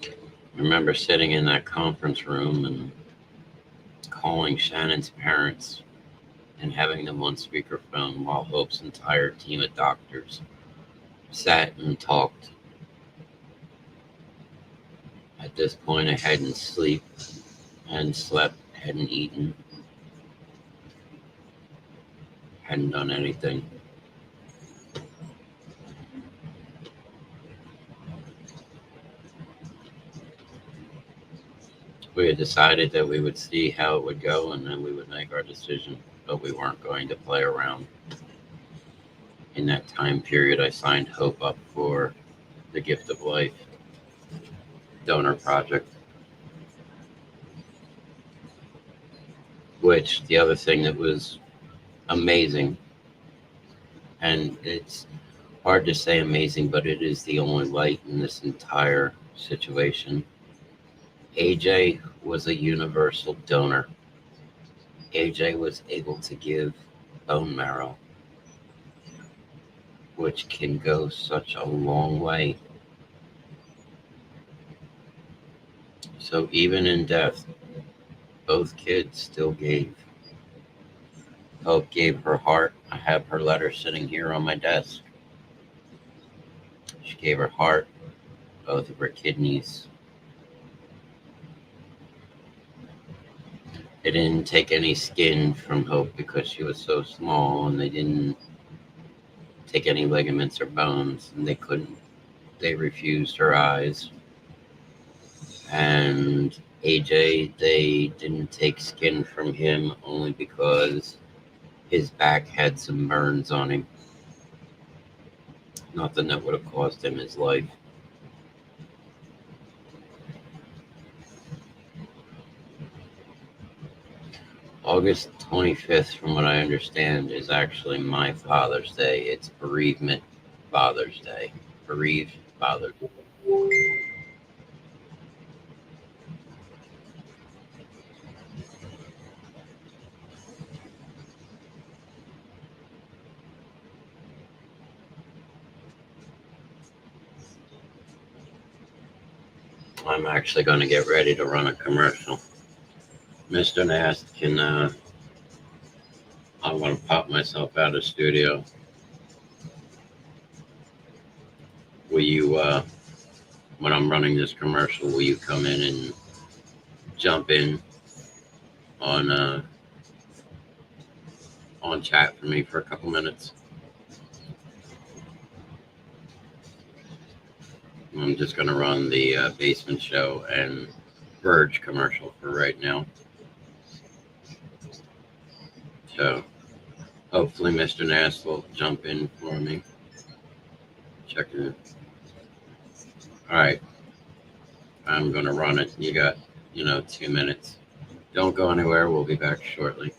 I remember sitting in that conference room and calling Shannon's parents and having them on speakerphone while Hope's entire team of doctors sat and talked. At this point, I hadn't slept, hadn't eaten, hadn't done anything. We had decided that we would see how it would go and then we would make our decision, but we weren't going to play around. In that time period, I signed Hope up for the Gift of Life donor project. Which, the other thing that was amazing, and it's hard to say amazing, but it is the only light in this entire situation. AJ was a universal donor. AJ was able to give bone marrow, which can go such a long way. So even in death, both kids still gave. Hope gave her heart. I have her letter sitting here on my desk. She gave her heart, both of her kidneys. They didn't take any skin from Hope because she was so small, and they didn't take any ligaments or bones, and they refused her eyes. And AJ, they didn't take skin from him only because his back had some burns on him. Nothing that would have cost him his life. August 25th, from what I understand, is actually my Father's Day. It's Bereavement Father's Day. Bereaved Father's Day. I'm actually going to get ready to run a commercial. Mr. Knast can, I want to pop myself out of studio. Will you, when I'm running this commercial, will you come in and jump in on chat for me for a couple minutes? I'm just going to run the basement show and Verge commercial for right now. So hopefully Mr. Knast will jump in for me. Check it. All right. I'm going to run it. You got, 2 minutes. Don't go anywhere. We'll be back shortly.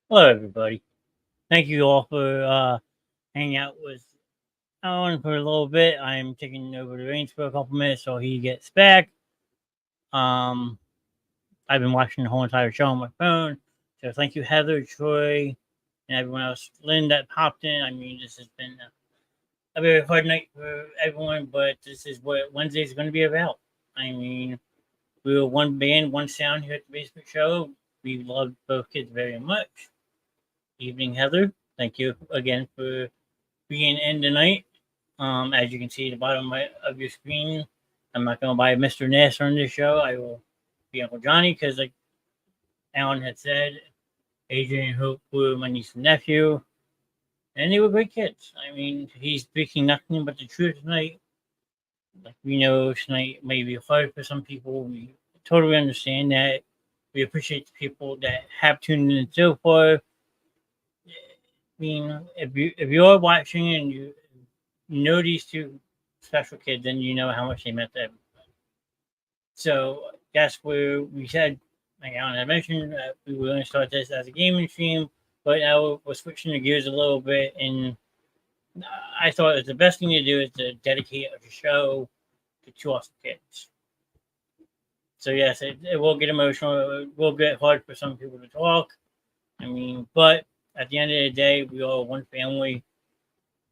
Hello, everybody. Thank you all for hang out with Alan for a little bit. I'm taking over the reins for a couple minutes so he gets back. Um, I've been watching the whole entire show on my phone. So thank you, Heather, Troy, and everyone else. Lynn that popped in. I mean, this has been a very hard night for everyone, but this is what Wednesday is going to be about. I mean, we were one band, one sound here at the Basement Show. We loved both kids very much. Evening, Heather. Thank you again for being in tonight. As you can see at the bottom of your screen, I'm not going to buy Mr. Knast on this show. I will be Uncle Johnny because, like Alan had said, Adrian and Hope were my niece and nephew, and they were great kids. I mean, he's speaking nothing but the truth tonight. Like, we know tonight may be hard for some people. We totally understand that. We appreciate the people that have tuned in so far. I mean, if you're watching and you know these two special kids, then you know how much they meant to everybody. So that's where we said, like Alan had mentioned, we were going to start this as a gaming stream, but now we're switching the gears a little bit, and I thought the best thing to do is to dedicate a show to two awesome kids. So yes, it will get emotional. It will get hard for some people to talk. I mean, but at the end of the day, we are one family.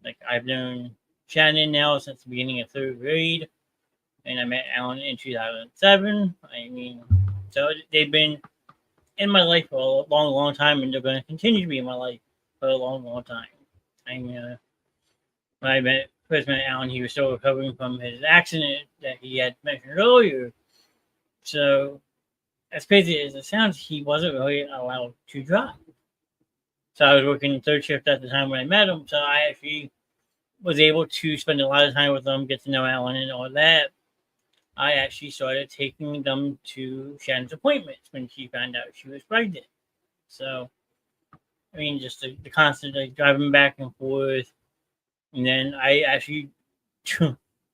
Like, I've known Shannon now since the beginning of third grade, and I met Alan in 2007. I mean, so they've been in my life for a long, long time, and they're going to continue to be in my life for a long, long time. I mean, when I first met Alan, he was still recovering from his accident that he had mentioned earlier. So, as crazy as it sounds, he wasn't really allowed to drive. So I was working third shift at the time when I met him. So I actually was able to spend a lot of time with them, get to know Alan and all that. I actually started taking them to Shannon's appointments when she found out she was pregnant. So, I mean, just the constant like driving back and forth. And then I actually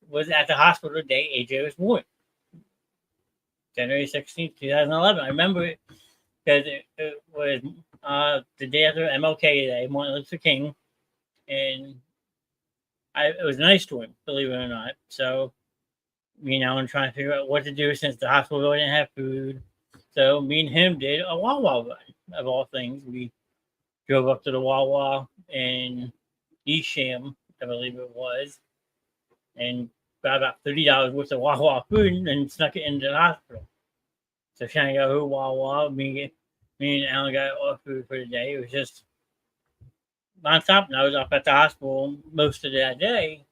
was at the hospital the day AJ was born. January 16th, 2011. I remember it because it was the day after MLK Day, Martin Luther King. And it was nice to him, believe it or not. So, I'm trying to figure out what to do since the hospital really didn't have food. So, me and him did a Wawa run, of all things. We drove up to the Wawa in Esham, I believe it was, and got about $30 worth of Wawa food and snuck it into the hospital. So, Shannon got her Wawa. Me and Alan got all food for the day. It was just nonstop, and I was up at the hospital most of that day.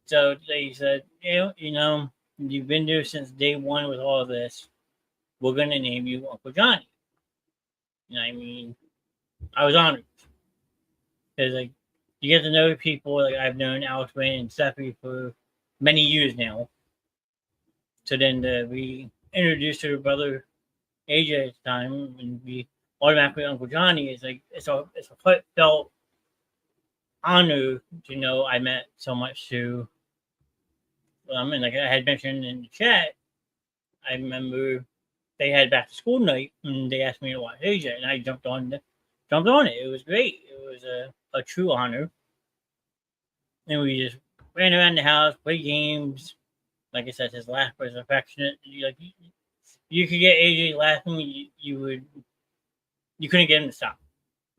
So they said, you've been there since day one with all of this. We're going to name you Uncle Johnny. And I mean, I was honored. Because, like, you get to know people. Like, I've known Alex Wayne and Steffi for many years now. So then we introduced her brother, AJ, at the time, and we automatically Uncle Johnny. It's like, it's a heartfelt honor to know I meant so much to. And like I had mentioned in the chat, I remember they had back to school night and they asked me to watch AJ, and I jumped on it. It was great. It was a true honor. And we just ran around the house, played games. Like I said, his laugh was affectionate. You could get AJ laughing, you couldn't get him to stop.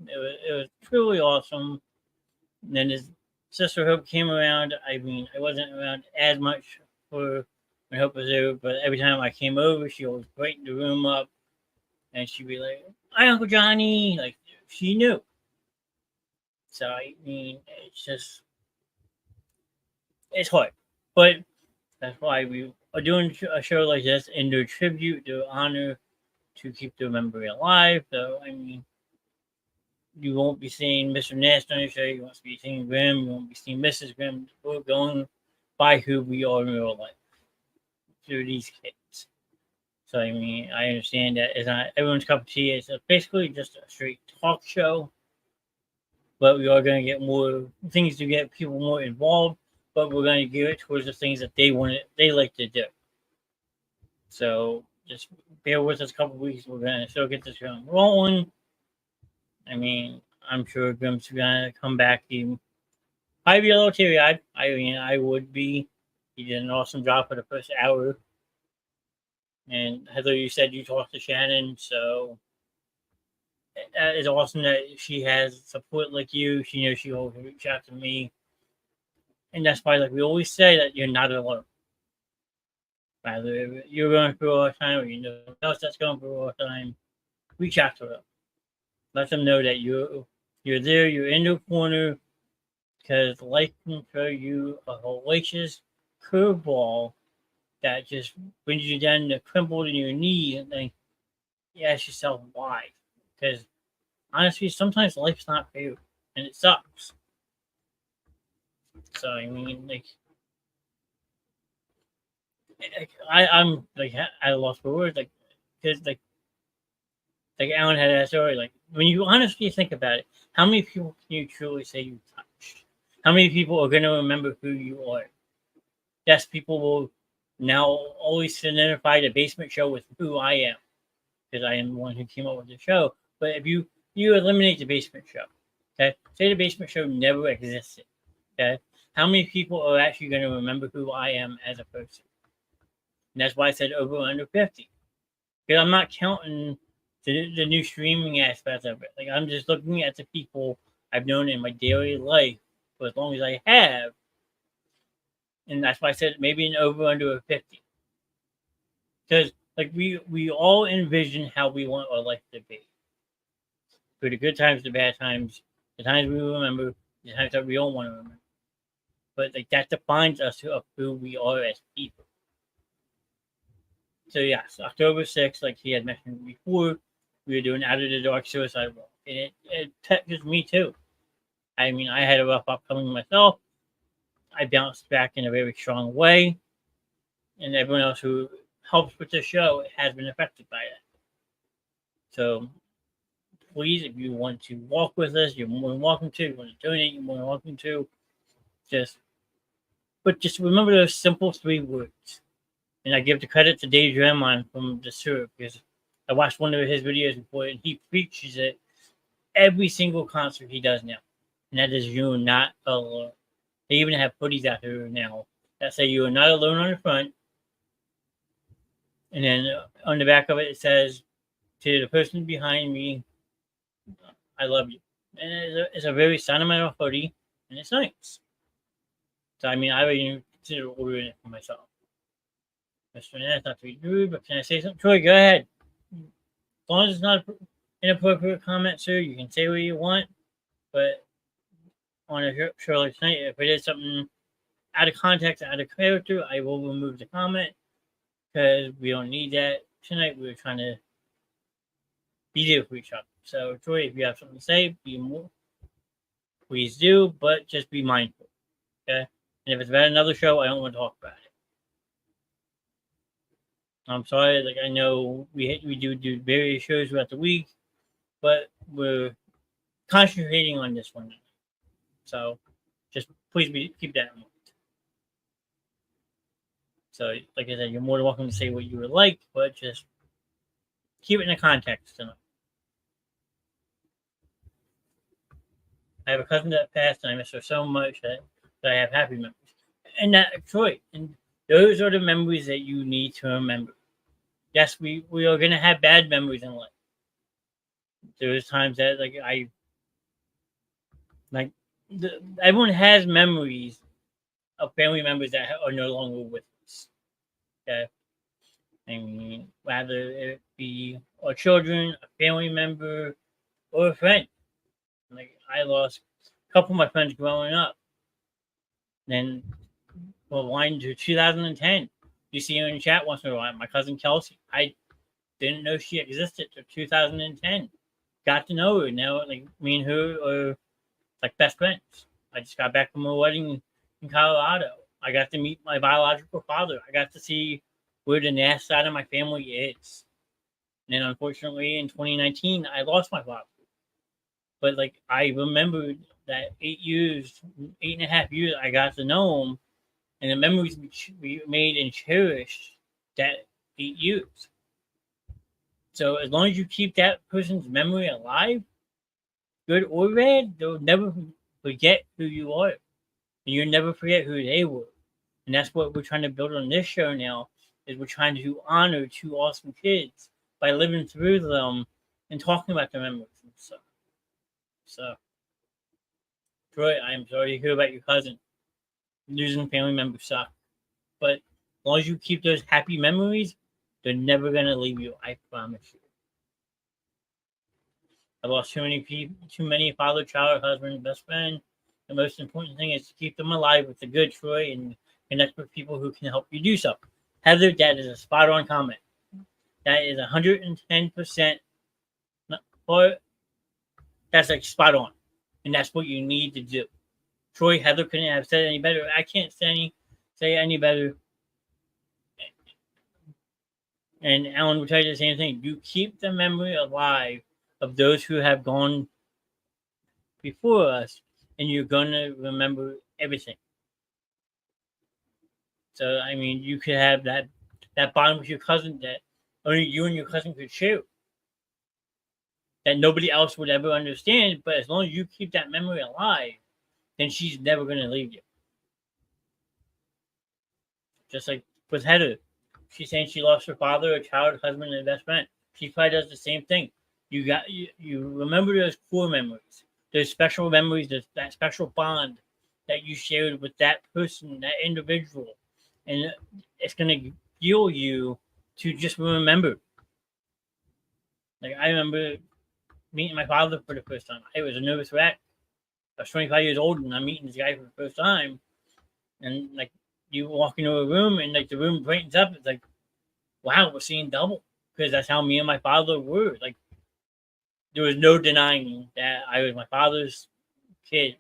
It was truly awesome. And then his sister Hope came around. I mean, I wasn't around as much for when Hope was there, but every time I came over, she always brightened the room up, and she'd be like, "Hi, Uncle Johnny." Like, she knew. So I mean, it's hard, but that's why we are doing a show like this in their tribute, their honor, to keep the memory alive. So I mean, you won't be seeing Mr. Knast on your show. You won't be seeing Grimm. You won't be seeing Mrs. Grimm. We're going by who we are in real life through these kids. So, I mean, I understand that it's not everyone's cup of tea. It's basically just a straight talk show. But we are going to get more things to get people more involved. But we're going to gear it towards the things that they like to do. So, just bear with us a couple of weeks. We're going to still get this show rolling. I mean, I'm sure Grimm's going to come back. He I'd be a little teary-eyed. I mean, I would be. He did an awesome job for the first hour. And Heather, you said you talked to Shannon, so it's awesome that she has support like you. She knows she will reach out to me. And that's why, like we always say, that you're not alone. Either you're going through all the time or you know someone else that's going through all the time, reach out to them. Let them know that you're there, you're in the corner, because life can throw you a hellacious curveball that just brings you down to crumpled in your knee, and then you ask yourself why. Because honestly, sometimes life's not fair, and it sucks. So I mean, I'm like I lost for words, like because like Alan had that story. Like when you honestly think about it, how many people can you truly say you touched? How many people are going to remember who you are? Yes, people will now always identify the basement show with who I am, because I am the one who came up with the show. But if you eliminate the basement show, okay, say the basement show never existed, okay, how many people are actually going to remember who I am as a person? And that's why I said over under 50, because I'm not counting the new streaming aspect of it. Like I'm just looking at the people I've known in my daily life for as long as I have, and that's why I said maybe an over under 50. Because like we all envision how we want our life to be, through the good times, the bad times, the times we remember, the times that we don't want to remember. But like that defines us of who we are as people. So yes, October 6th, like he had mentioned before, we were doing Out of the Dark Suicide Walk, and it touches me too. I mean, I had a rough upcoming myself. I bounced back in a very strong way, and everyone else who helps with the show has been affected by it. So please, if you want to walk with us, you're more than welcome to. If you want to donate, you're more than welcome to. Just remember those simple 3 words. And I give the credit to Dave Draymond from the Syrup, because I watched one of his videos before, and he preaches it every single concert he does now. And that is, you're not alone. They even have hoodies out there now that say you are not alone on the front. And then on the back of it, it says, to the person behind me, I love you. And it's a very sentimental hoodie, and it's nice. So, I mean, I would even consider ordering it for myself. Mr. Nance, not to be rude, but can I say something? Troy, go ahead. As long as it's not an inappropriate comment, sir, you can say what you want. But on a show like tonight, if it is something out of context, out of character, I will remove the comment, because we don't need that tonight. We were trying to be there for each other. So, Troy, if you have something to say, please do, but just be mindful. Okay? And if it's about another show, I don't want to talk about it. I'm sorry, like I know we do various shows throughout the week, but we're concentrating on this one. So just please keep that in mind. So, like I said, you're more than welcome to say what you would like, but just keep it in the context tonight. I have a cousin that passed, and I miss her so much that I have happy memories. And that, Troy, and those are the memories that you need to remember. Yes, we are going to have bad memories in life. There's times that everyone has memories of family members that are no longer with us. Okay, I mean, whether it be our children, a family member, or a friend. Like I lost a couple of my friends growing up. Then rewind to 2010. You see her in chat once in a while. My cousin Kelsey. I didn't know she existed till 2010. Got to know her. Now, like me and her are like best friends. I just got back from a wedding in Colorado. I got to meet my biological father. I got to see where the Knast side of my family is. And then, unfortunately, in 2019, I lost my father. But like I remembered that 8.5 years, I got to know him, and the memories we made and cherished that 8 years. So as long as you keep that person's memory alive, good or bad, they'll never forget who you are. and you'll never forget who they were. And that's what we're trying to build on this show now. Is we're trying to honor two awesome kids by living through them and talking about their memories and stuff. So, Troy, I am sorry to hear about your cousin. Losing family members suck. But as long as you keep those happy memories, they're never going to leave you. I promise you. I've lost too many people, too many father, child, husband, best friend. The most important thing is to keep them alive with the good, Troy, and connect with people who can help you do so. Heather, that is a spot on comment. That is 110%. Or that's like spot on. And that's what you need to do. Troy, Heather couldn't have said any better. I can't say any better. And Alan will tell you the same thing. You keep the memory alive of those who have gone before us, and you're going to remember everything. So, I mean, you could have that bond with your cousin that only you and your cousin could share, that nobody else would ever understand. But as long as you keep that memory alive, then she's never going to leave you. Just like with Heather. She's saying she lost her father, her child, husband, and best friend. She probably does the same thing. You remember those core memories, those special memories, that special bond that you shared with that person, that individual, and it's gonna fuel you to just remember. Like I remember meeting my father for the first time. I was a nervous wreck. I was 25 years old, and I'm meeting this guy for the first time, and like you walk into a room, and like the room brightens up. It's like, wow, we're seeing double, because that's how me and my father were. Like there was no denying that I was my father's kid,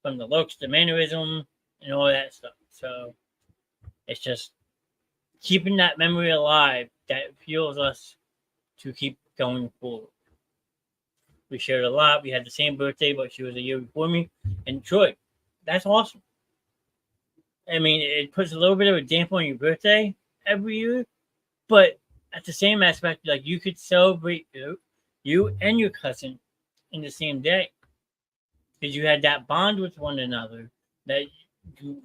from the looks, the mannerism, and all that stuff. So it's just keeping that memory alive that fuels us to keep going forward. We shared a lot. We had the same birthday, but she was a year before me. And Troy, that's awesome. I mean, it puts a little bit of a damper on your birthday every year, but at the same aspect, like you could celebrate you and your cousin in the same day, because you had that bond with one another that you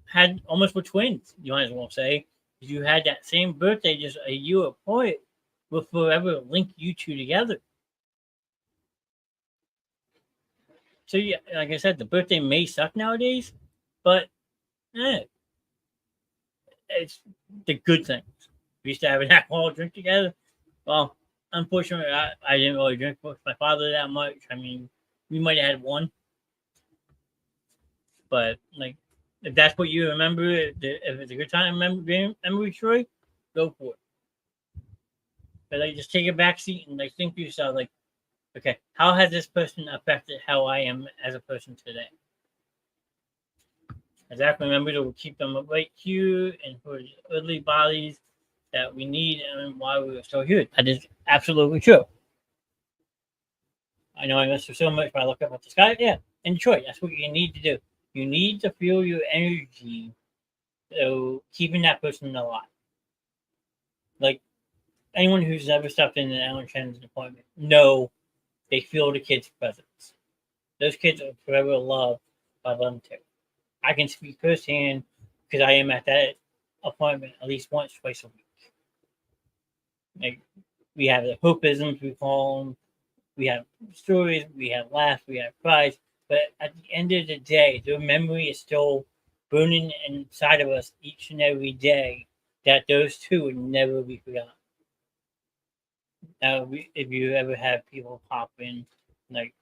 had almost were twins. You might as well say you had that same birthday just a year apart, will forever link you two together. So yeah, like I said, the birthday may suck nowadays, but it's the good things. We used to have an alcohol drink together. Well, unfortunately, I didn't really drink with my father that much. I mean, we might have had one, but like, if that's what you remember, if it's a good time memory, Troy, go for it. But like, just take a back seat and like think to yourself, like, okay, how has this person affected how I am as a person today? Exactly. Remember to keep them right here and for the earthly bodies that we need and why we are still here. That is absolutely true. I know I missed her so much, but I look up at the sky. Yeah, enjoy. That's what you need to do. You need to feel your energy, so keeping that person alive. Like anyone who's ever stepped in an Alan Shannon's appointment, know they feel the kids' presence. Those kids are forever loved by them too. I can speak firsthand because I am at that appointment at least once, twice a week. Like we have the hopeisms, we call them. We have stories, we have laughs, we have cries. But at the end of the day, their memory is still burning inside of us each and every day. That those two would never be forgotten. Now, if you ever have people pop in, like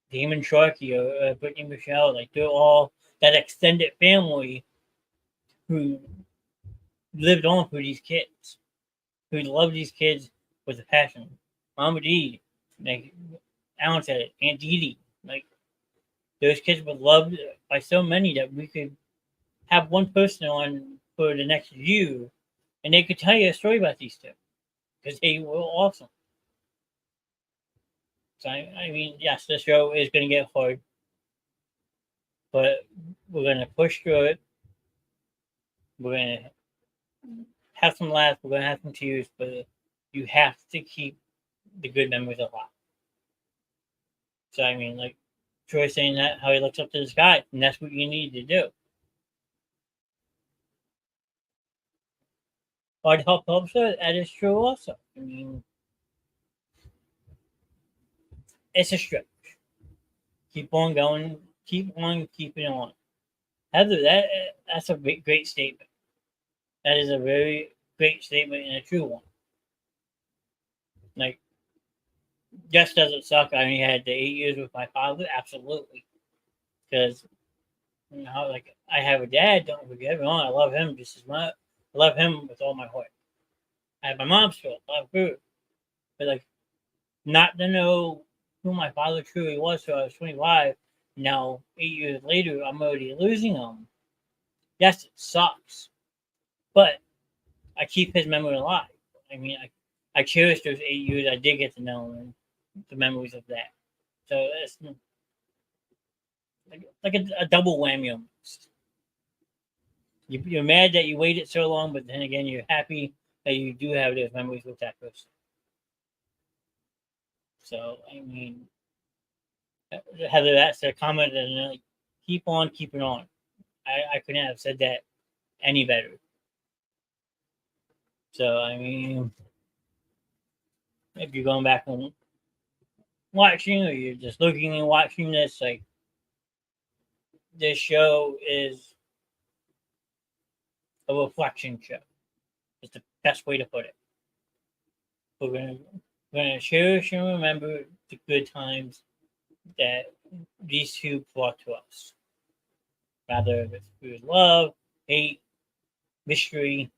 Damon Sharkey or Brittany Michelle, like they're all that extended family who lived on for these kids, who loved these kids with a passion. Mama D, like Alan said it, Aunt Dee Dee, like those kids were loved by so many that we could have one person on for the next year, and they could tell you a story about these two because they were awesome. So I mean, yes, the show is going to get hard, but we're going to push through it. We're going to have some laughs. We're going to have some tears, but you have to keep the good memories alive. So I mean, like, Troy saying that how he looks up to the sky, and that's what you need to do. But help helps her, that is true also. I mean, it's a stretch. Keep on going, keep on keeping on. Heather, that's a great statement. That is a very great statement and a true one. Like, yes, does it suck? I only had the 8 years with my father, absolutely. Because like I have a dad. Don't forget me wrong. I love him just as much. I love him with all my heart. I have my mom still. I love her, but like not to know who my father truly was. So I was 25. Now 8 years later, I'm already losing him. Yes, it sucks, but I keep his memory alive. I mean, I cherish those 8 years I did get to know him and the memories of that. So it's like a double whammy almost. You're mad that you waited so long, but then again, you're happy that you do have those memories with that person. So, I mean, Heather, that's a comment, and like, keep on keeping on. I couldn't have said that any better. So, I mean, if you're going back and watching, or you're just looking and watching this, like, this show is a reflection show. It's the best way to put it. We're gonna cherish and remember the good times that these two brought to us. Rather if it's through love, hate, mystery.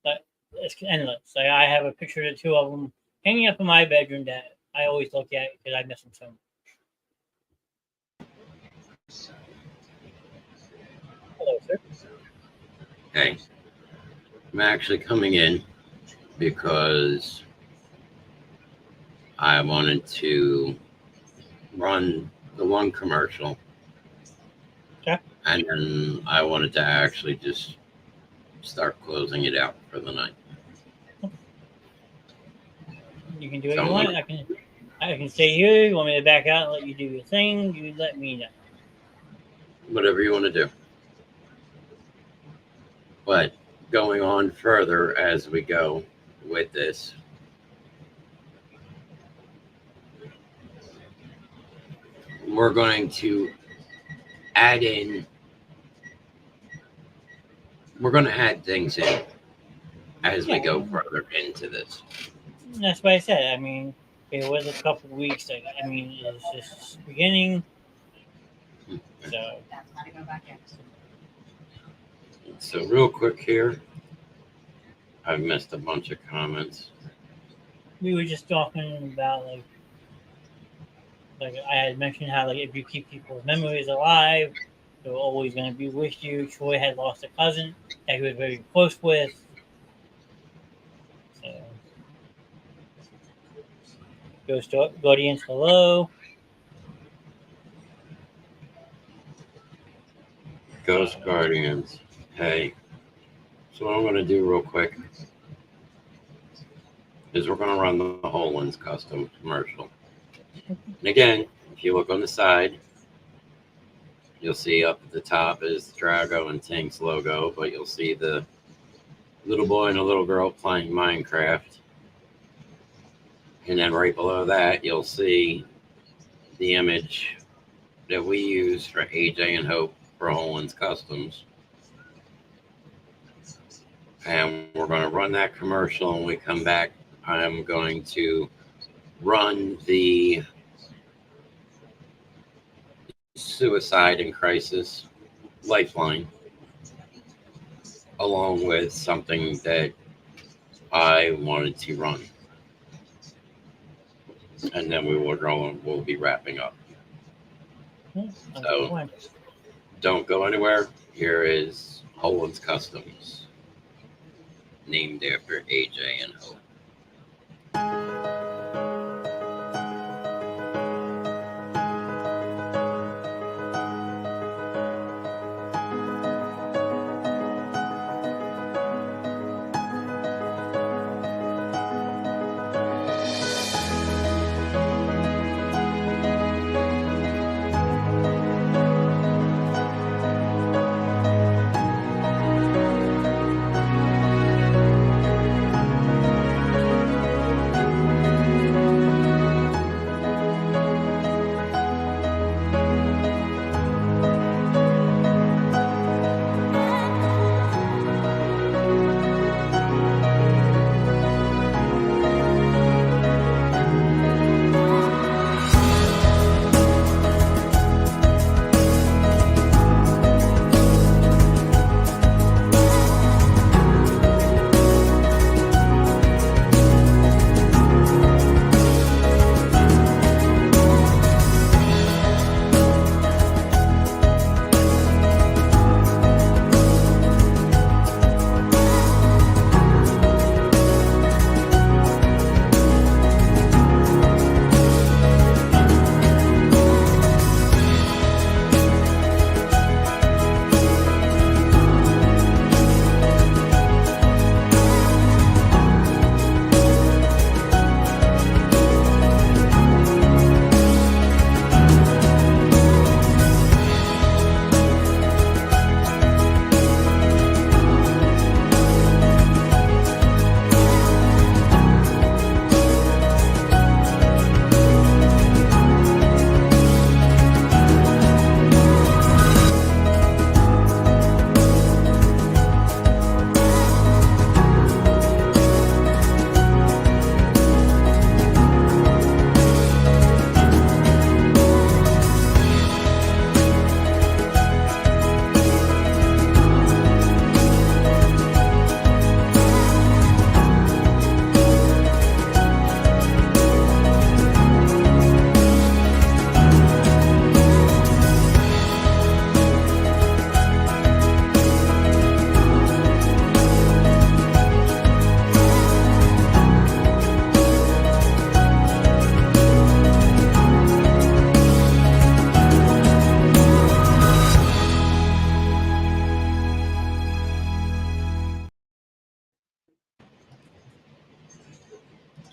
But it's endless. Like I have a picture of the two of them hanging up in my bedroom that I always look at because I miss them so much. Hello, sir. Hey, I'm actually coming in because I wanted to run the one commercial. Okay. And then I wanted to actually just start closing it out for the night. You can do what you want. I can stay here. You want me to back out and let you do your thing? You let me know. Whatever you want to do. But going on further as we go with this, we're going to add things in as we go further into this. That's what I said. I mean, it was a couple of weeks. I mean, it's just beginning. So That's how to go back in. So real quick here, I've missed a bunch of comments. we were just talking about like I had mentioned how like if you keep people's memories alive, they're always going to be with you. Troy had lost a cousin that he was very close with. So, Ghost Guardians, hello. Ghost Guardians, hey. So what I'm going to do real quick is we're going to run the Holland's custom commercial. And again, if you look on the side, you'll see up at the top is Drago and Tink's logo, but you'll see the little boy and a little girl playing Minecraft. And then right below that, you'll see the image that we use for AJ and Hope for Holland's Customs. And we're going to run that commercial. When we come back, I'm going to run the suicide and crisis lifeline along with something that I wanted to run. And then we'll be wrapping up. So don't go anywhere. Here is Holland's Customs, named after AJ and Hope.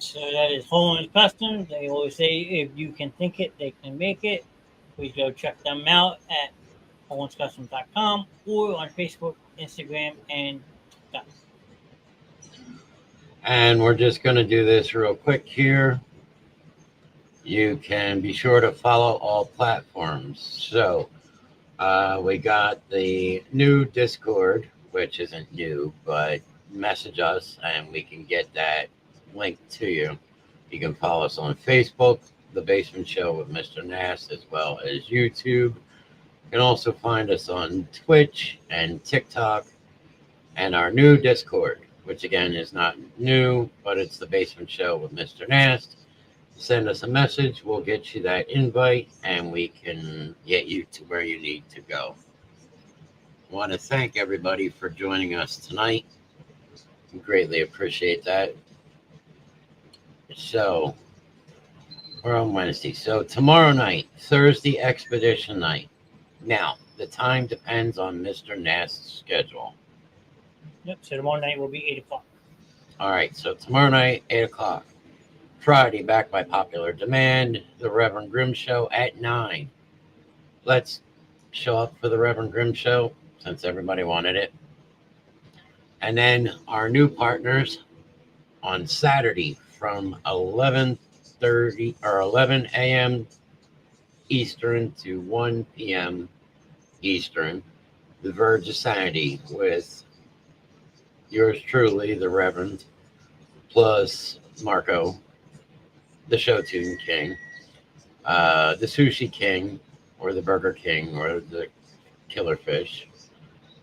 So that is Holin's Customs. They always say if you can think it, they can make it. Please go check them out at holinscustoms.com or on Facebook, Instagram, and TikTok. And we're just going to do this real quick here. You can be sure to follow all platforms. So we got the new Discord, which isn't new, but message us and we can get that link to you. You can follow us on Facebook, The Basement Show with Mr. Knast, as well as YouTube. You can also find us on Twitch and TikTok and our new Discord, which again is not new, but it's The Basement Show with Mr. Knast. Send us a message, we'll get you that invite, and we can get you to where you need to go. I want to thank everybody for joining us tonight. We greatly appreciate that. So, we're on Wednesday. So, tomorrow night, Thursday expedition night. Now, the time depends on Mr. Nast's schedule. Yep. So tomorrow night will be 8 o'clock. All right, so tomorrow night, 8 o'clock. Friday, back by popular demand, the Reverend Grimm Show at 9. Let's show up for the Reverend Grimm Show since everybody wanted it. And then our new partners on Saturday from 11:30 or 11 a.m. Eastern to 1 p.m. Eastern, The Verge of Sanity with yours truly, the Reverend, plus Marco, the Show Tune King, the Sushi King, or the Burger King, or the Killer Fish,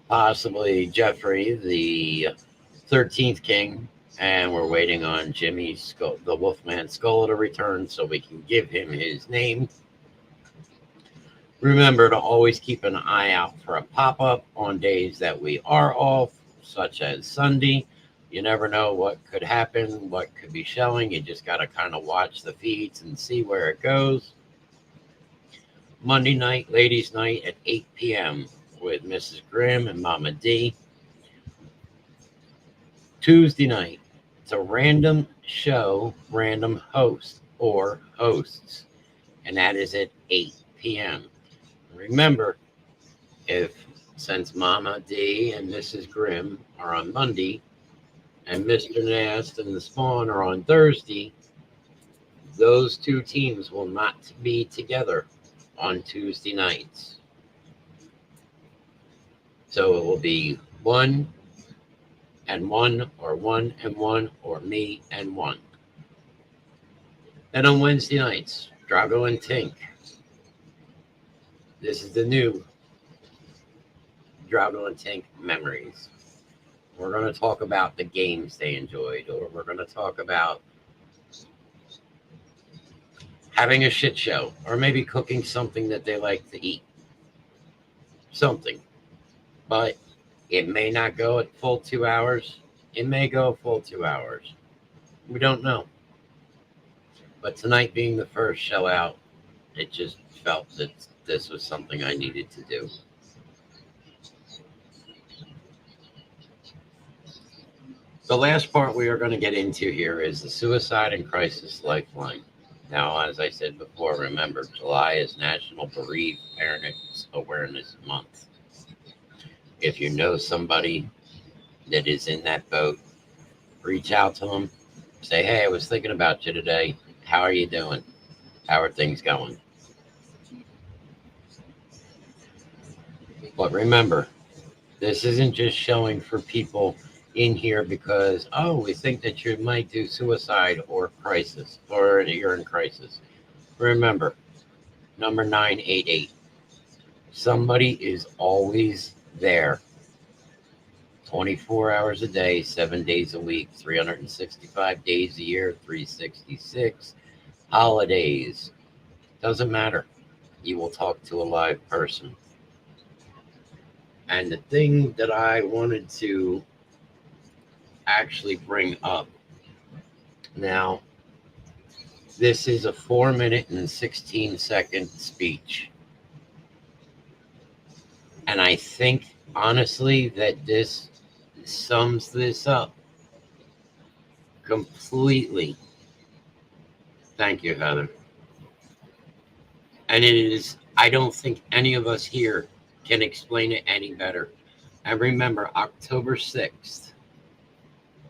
possibly Jeffrey, the 13th King, and we're waiting on Jimmy Skull, the Wolfman Skull, to return so we can give him his name. Remember to always keep an eye out for a pop-up on days that we are off, such as Sunday. You never know what could happen, what could be showing. You just got to kind of watch the feeds and see where it goes. Monday night, ladies' night at 8 p.m. with Mrs. Grimm and Mama D. Tuesday night, it's a random show, random host or hosts, and that is at 8 p.m. Remember, since Mama D and Mrs. Grimm are on Monday, and Mr. Nast and the Spawn are on Thursday, those two teams will not be together on Tuesday nights. So it will be 1 and 1, or 1 and 1, or me and 1. Then on Wednesday nights, Drago and Tink. This is the new Drago and Tink memories. We're going to talk about the games they enjoyed, or we're going to talk about having a shit show, or maybe cooking something that they like to eat. Something. But it may not go at full 2 hours. It may go full 2 hours. We don't know. But tonight being the first show out, it just felt that this was something I needed to do. The last part we are going to get into here is the Suicide and Crisis Lifeline. Now, as I said before, remember, July is National Bereaved Parents Awareness Month. If you know somebody that is in that boat, reach out to them. Say, hey, I was thinking about you today. How are you doing? How are things going? But remember, this isn't just showing for people in here because, oh, we think that you might do suicide or crisis, or you're in crisis. Remember, number 988. Somebody is always there. 24 hours a day, 7 days a week, 365 days a year, 366 holidays. Doesn't matter. You will talk to a live person. And the thing that I wanted to actually bring up now, this is a 4-minute and 16-second speech. And I think, honestly, that this sums this up completely. Thank you, Heather. And it is, I don't think any of us here can explain it any better. And remember, October 6th,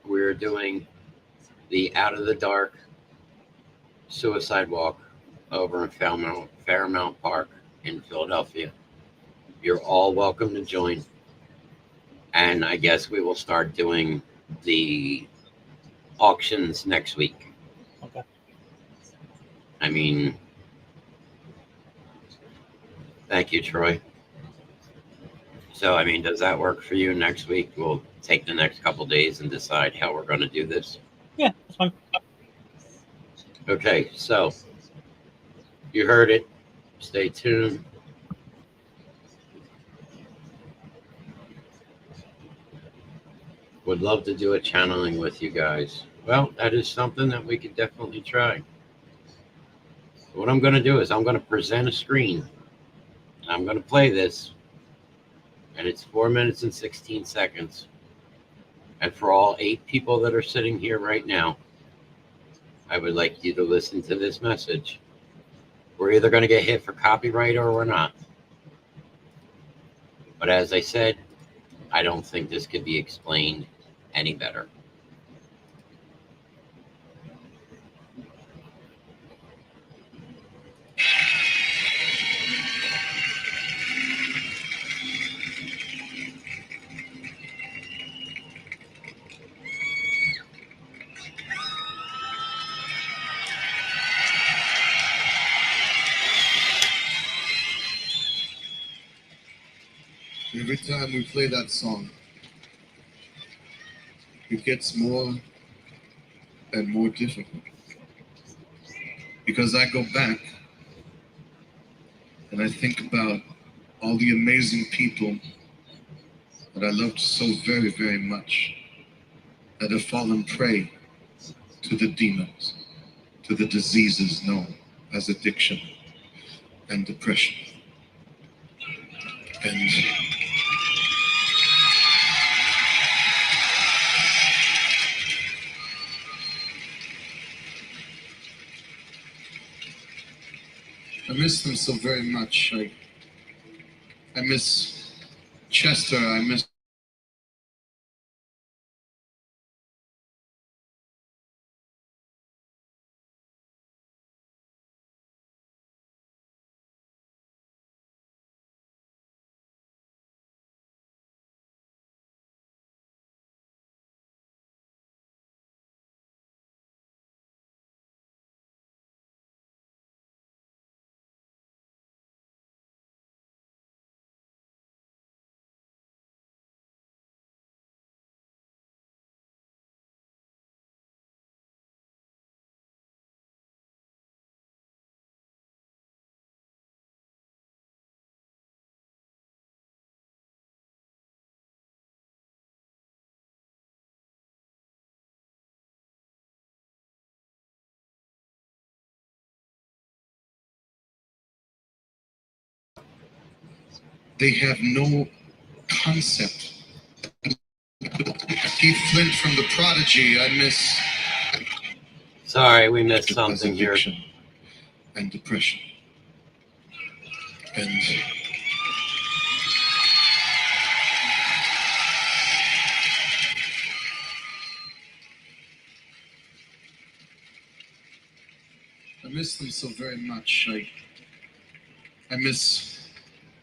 we're doing the Out of the Dark Suicide Walk over in Fairmount Park in Philadelphia. You're all welcome to join. And I guess we will start doing the auctions next week. Okay. I mean, thank you, Troy. So, I mean, does that work for you next week? We'll take the next couple days and decide how we're going to do this. Yeah, that's fine. Okay, so you heard it. Stay tuned. Would love to do a channeling with you guys. Well, that is something that we could definitely try. What I'm going to do is I'm going to present a screen. I'm going to play this. And it's 4 minutes and 16 seconds. And for all 8 people that are sitting here right now, I would like you to listen to this message. We're either going to get hit for copyright or we're not. But as I said, I don't think this could be explained any better. Every time we play that song, it gets more and more difficult. Because I go back and I think about all the amazing people that I loved so very, very much that have fallen prey to the demons, to the diseases known as addiction and depression. And I miss them so very much. I miss Chester. I miss they have no concept. Keith Flint from The Prodigy. I miss. Sorry, we missed something here. Addiction and depression. And I miss them so very much. I miss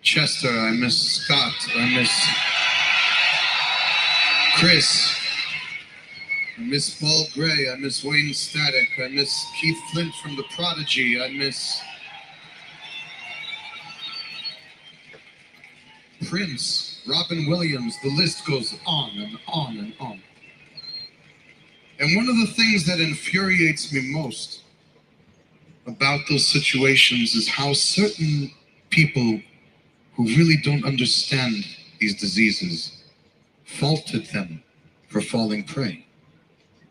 Chester. I miss Scott. I miss Chris. I miss Paul Gray. I miss Wayne Static. I miss Keith Flint from The Prodigy. I miss Prince, Robin Williams. The list goes on and on and on. And one of the things that infuriates me most about those situations is how certain people who really don't understand these diseases faulted them for falling prey.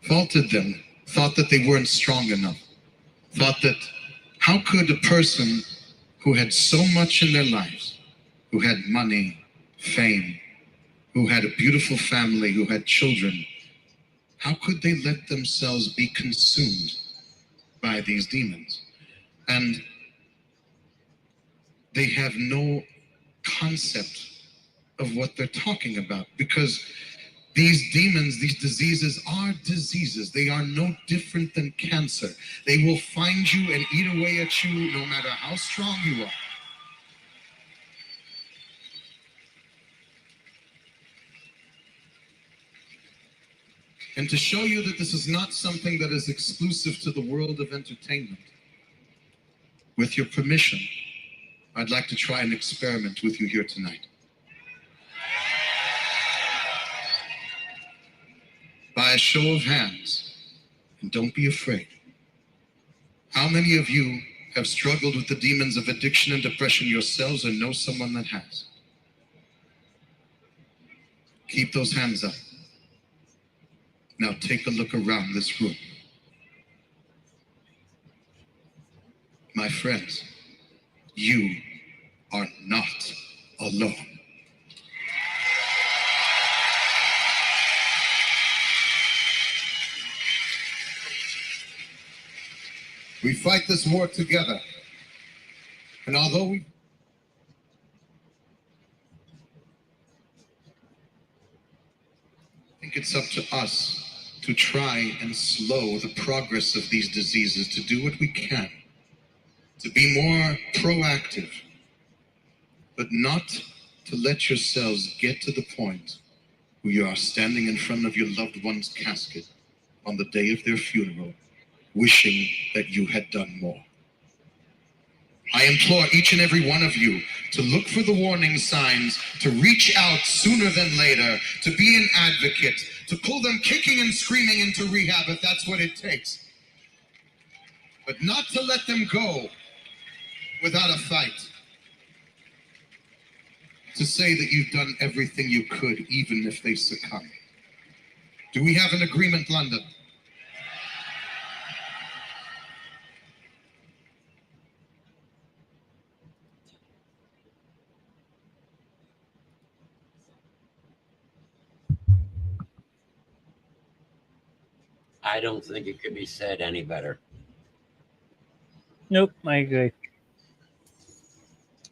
Faulted them, thought that they weren't strong enough. Thought that how could a person who had so much in their lives, who had money, fame, who had a beautiful family, who had children, how could they let themselves be consumed by these demons. And they have no concept of what they're talking about, because these demons, these diseases are diseases. They are no different than cancer. They will find you and eat away at you no matter how strong you are. And to show you that this is not something that is exclusive to the world of entertainment, with your permission, I'd like to try an experiment with you here tonight. By a show of hands, and don't be afraid, how many of you have struggled with the demons of addiction and depression yourselves or know someone that has? Keep those hands up. Now take a look around this room. My friends, you are not alone. We fight this war together. And although we think it's up to us to try and slow the progress of these diseases, to do what we can, to be more proactive, but not to let yourselves get to the point where you are standing in front of your loved one's casket on the day of their funeral, wishing that you had done more. I implore each and every one of you to look for the warning signs, to reach out sooner than later, to be an advocate, to pull them kicking and screaming into rehab if that's what it takes. But not to let them go without a fight. To say that you've done everything you could, even if they succumb. Do we have an agreement, London? I don't think it could be said any better. Nope, I agree.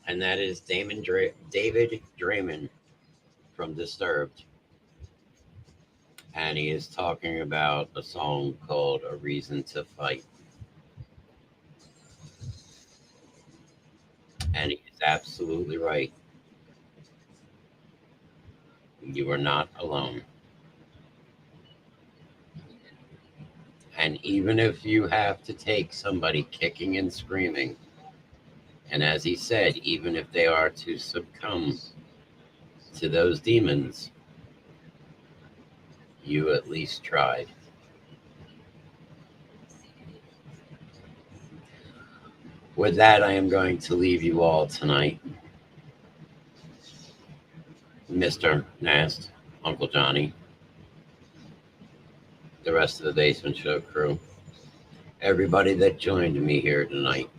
And that is David Draymond from Disturbed. And he is talking about a song called A Reason to Fight. And he is absolutely right. You are not alone. And even if you have to take somebody kicking and screaming, and as he said, even if they are to succumb to those demons, you at least tried. With that, I am going to leave you all tonight. Mr. Knast, Uncle Johnny, the rest of the Basement Show crew, everybody that joined me here tonight.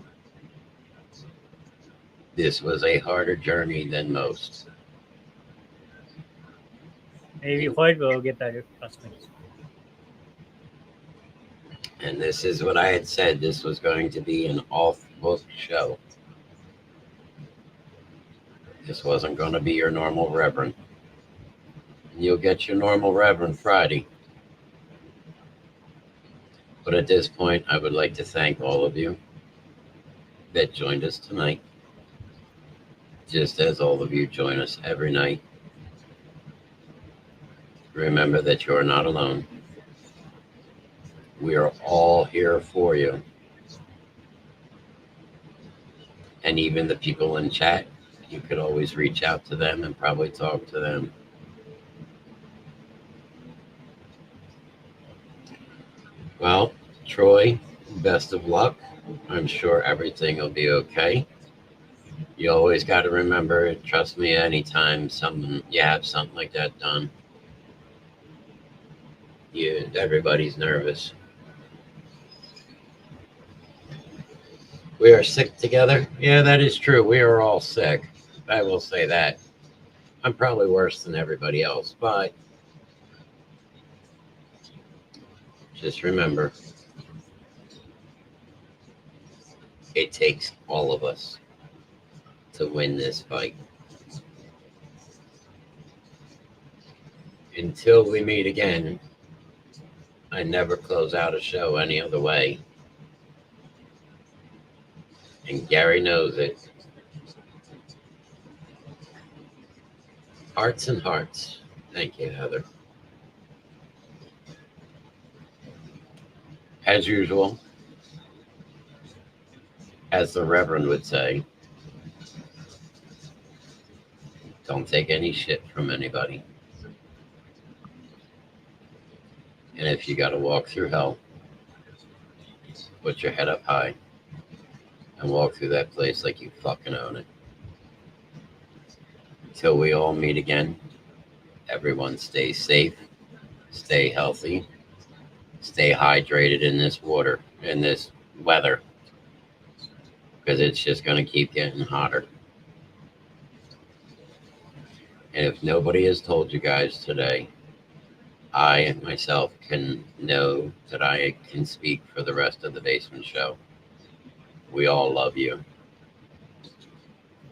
This was a harder journey than most. Maybe Floyd will get better. Trust me. And this is what I had said. This was going to be an off-book show. This wasn't going to be your normal Reverend. You'll get your normal Reverend Friday. But at this point, I would like to thank all of you that joined us tonight, just as all of you join us every night. Remember that you are not alone. We are all here for you. And even the people in chat, you could always reach out to them and probably talk to them. Well, Troy, best of luck. I'm sure everything will be okay. You always got to remember, trust me, anytime you have something like that done, everybody's nervous. We are sick together. Yeah, that is true. We are all sick. I will say that. I'm probably worse than everybody else, but just remember, It takes all of us to win this fight. Until we meet again, I never close out a show any other way. And Gary knows it. Hearts and hearts. Thank you, Heather. As usual, as the Reverend would say, don't take any shit from anybody. And if you got to walk through hell, put your head up high and walk through that place like you fucking own it. Until we all meet again, everyone stay safe, stay healthy, stay hydrated in this water, in this weather, because it's just going to keep getting hotter. And if nobody has told you guys today, I myself can know that I can speak for the rest of the Basement Show. We all love you.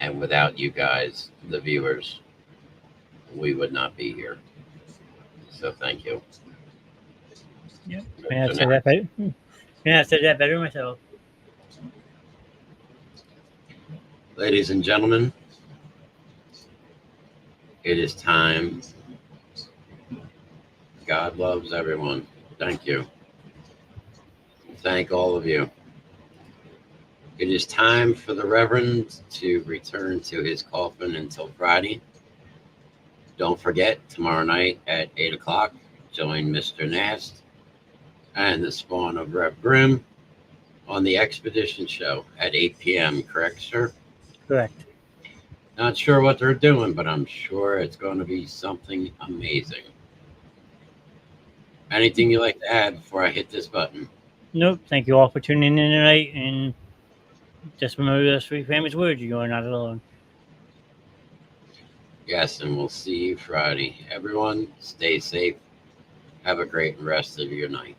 And without you guys, the viewers, we would not be here. So thank you. Yep. I said that better. I said that better myself. Ladies and gentlemen, it is time. God loves everyone. Thank you. Thank all of you. It is time for the Reverend to return to his coffin until Friday. Don't forget, tomorrow night at 8 o'clock, join Mr. Knast and the spawn of Rev Grimm on the Expedition Show at 8 p.m. Correct, sir? Correct. Not sure what they're doing, but I'm sure it's going to be something amazing. Anything you'd like to add before I hit this button? Nope. Thank you all for tuning in tonight. And just remember those 3 famous words: you are not alone. Yes, and we'll see you Friday. Everyone, stay safe. Have a great rest of your night.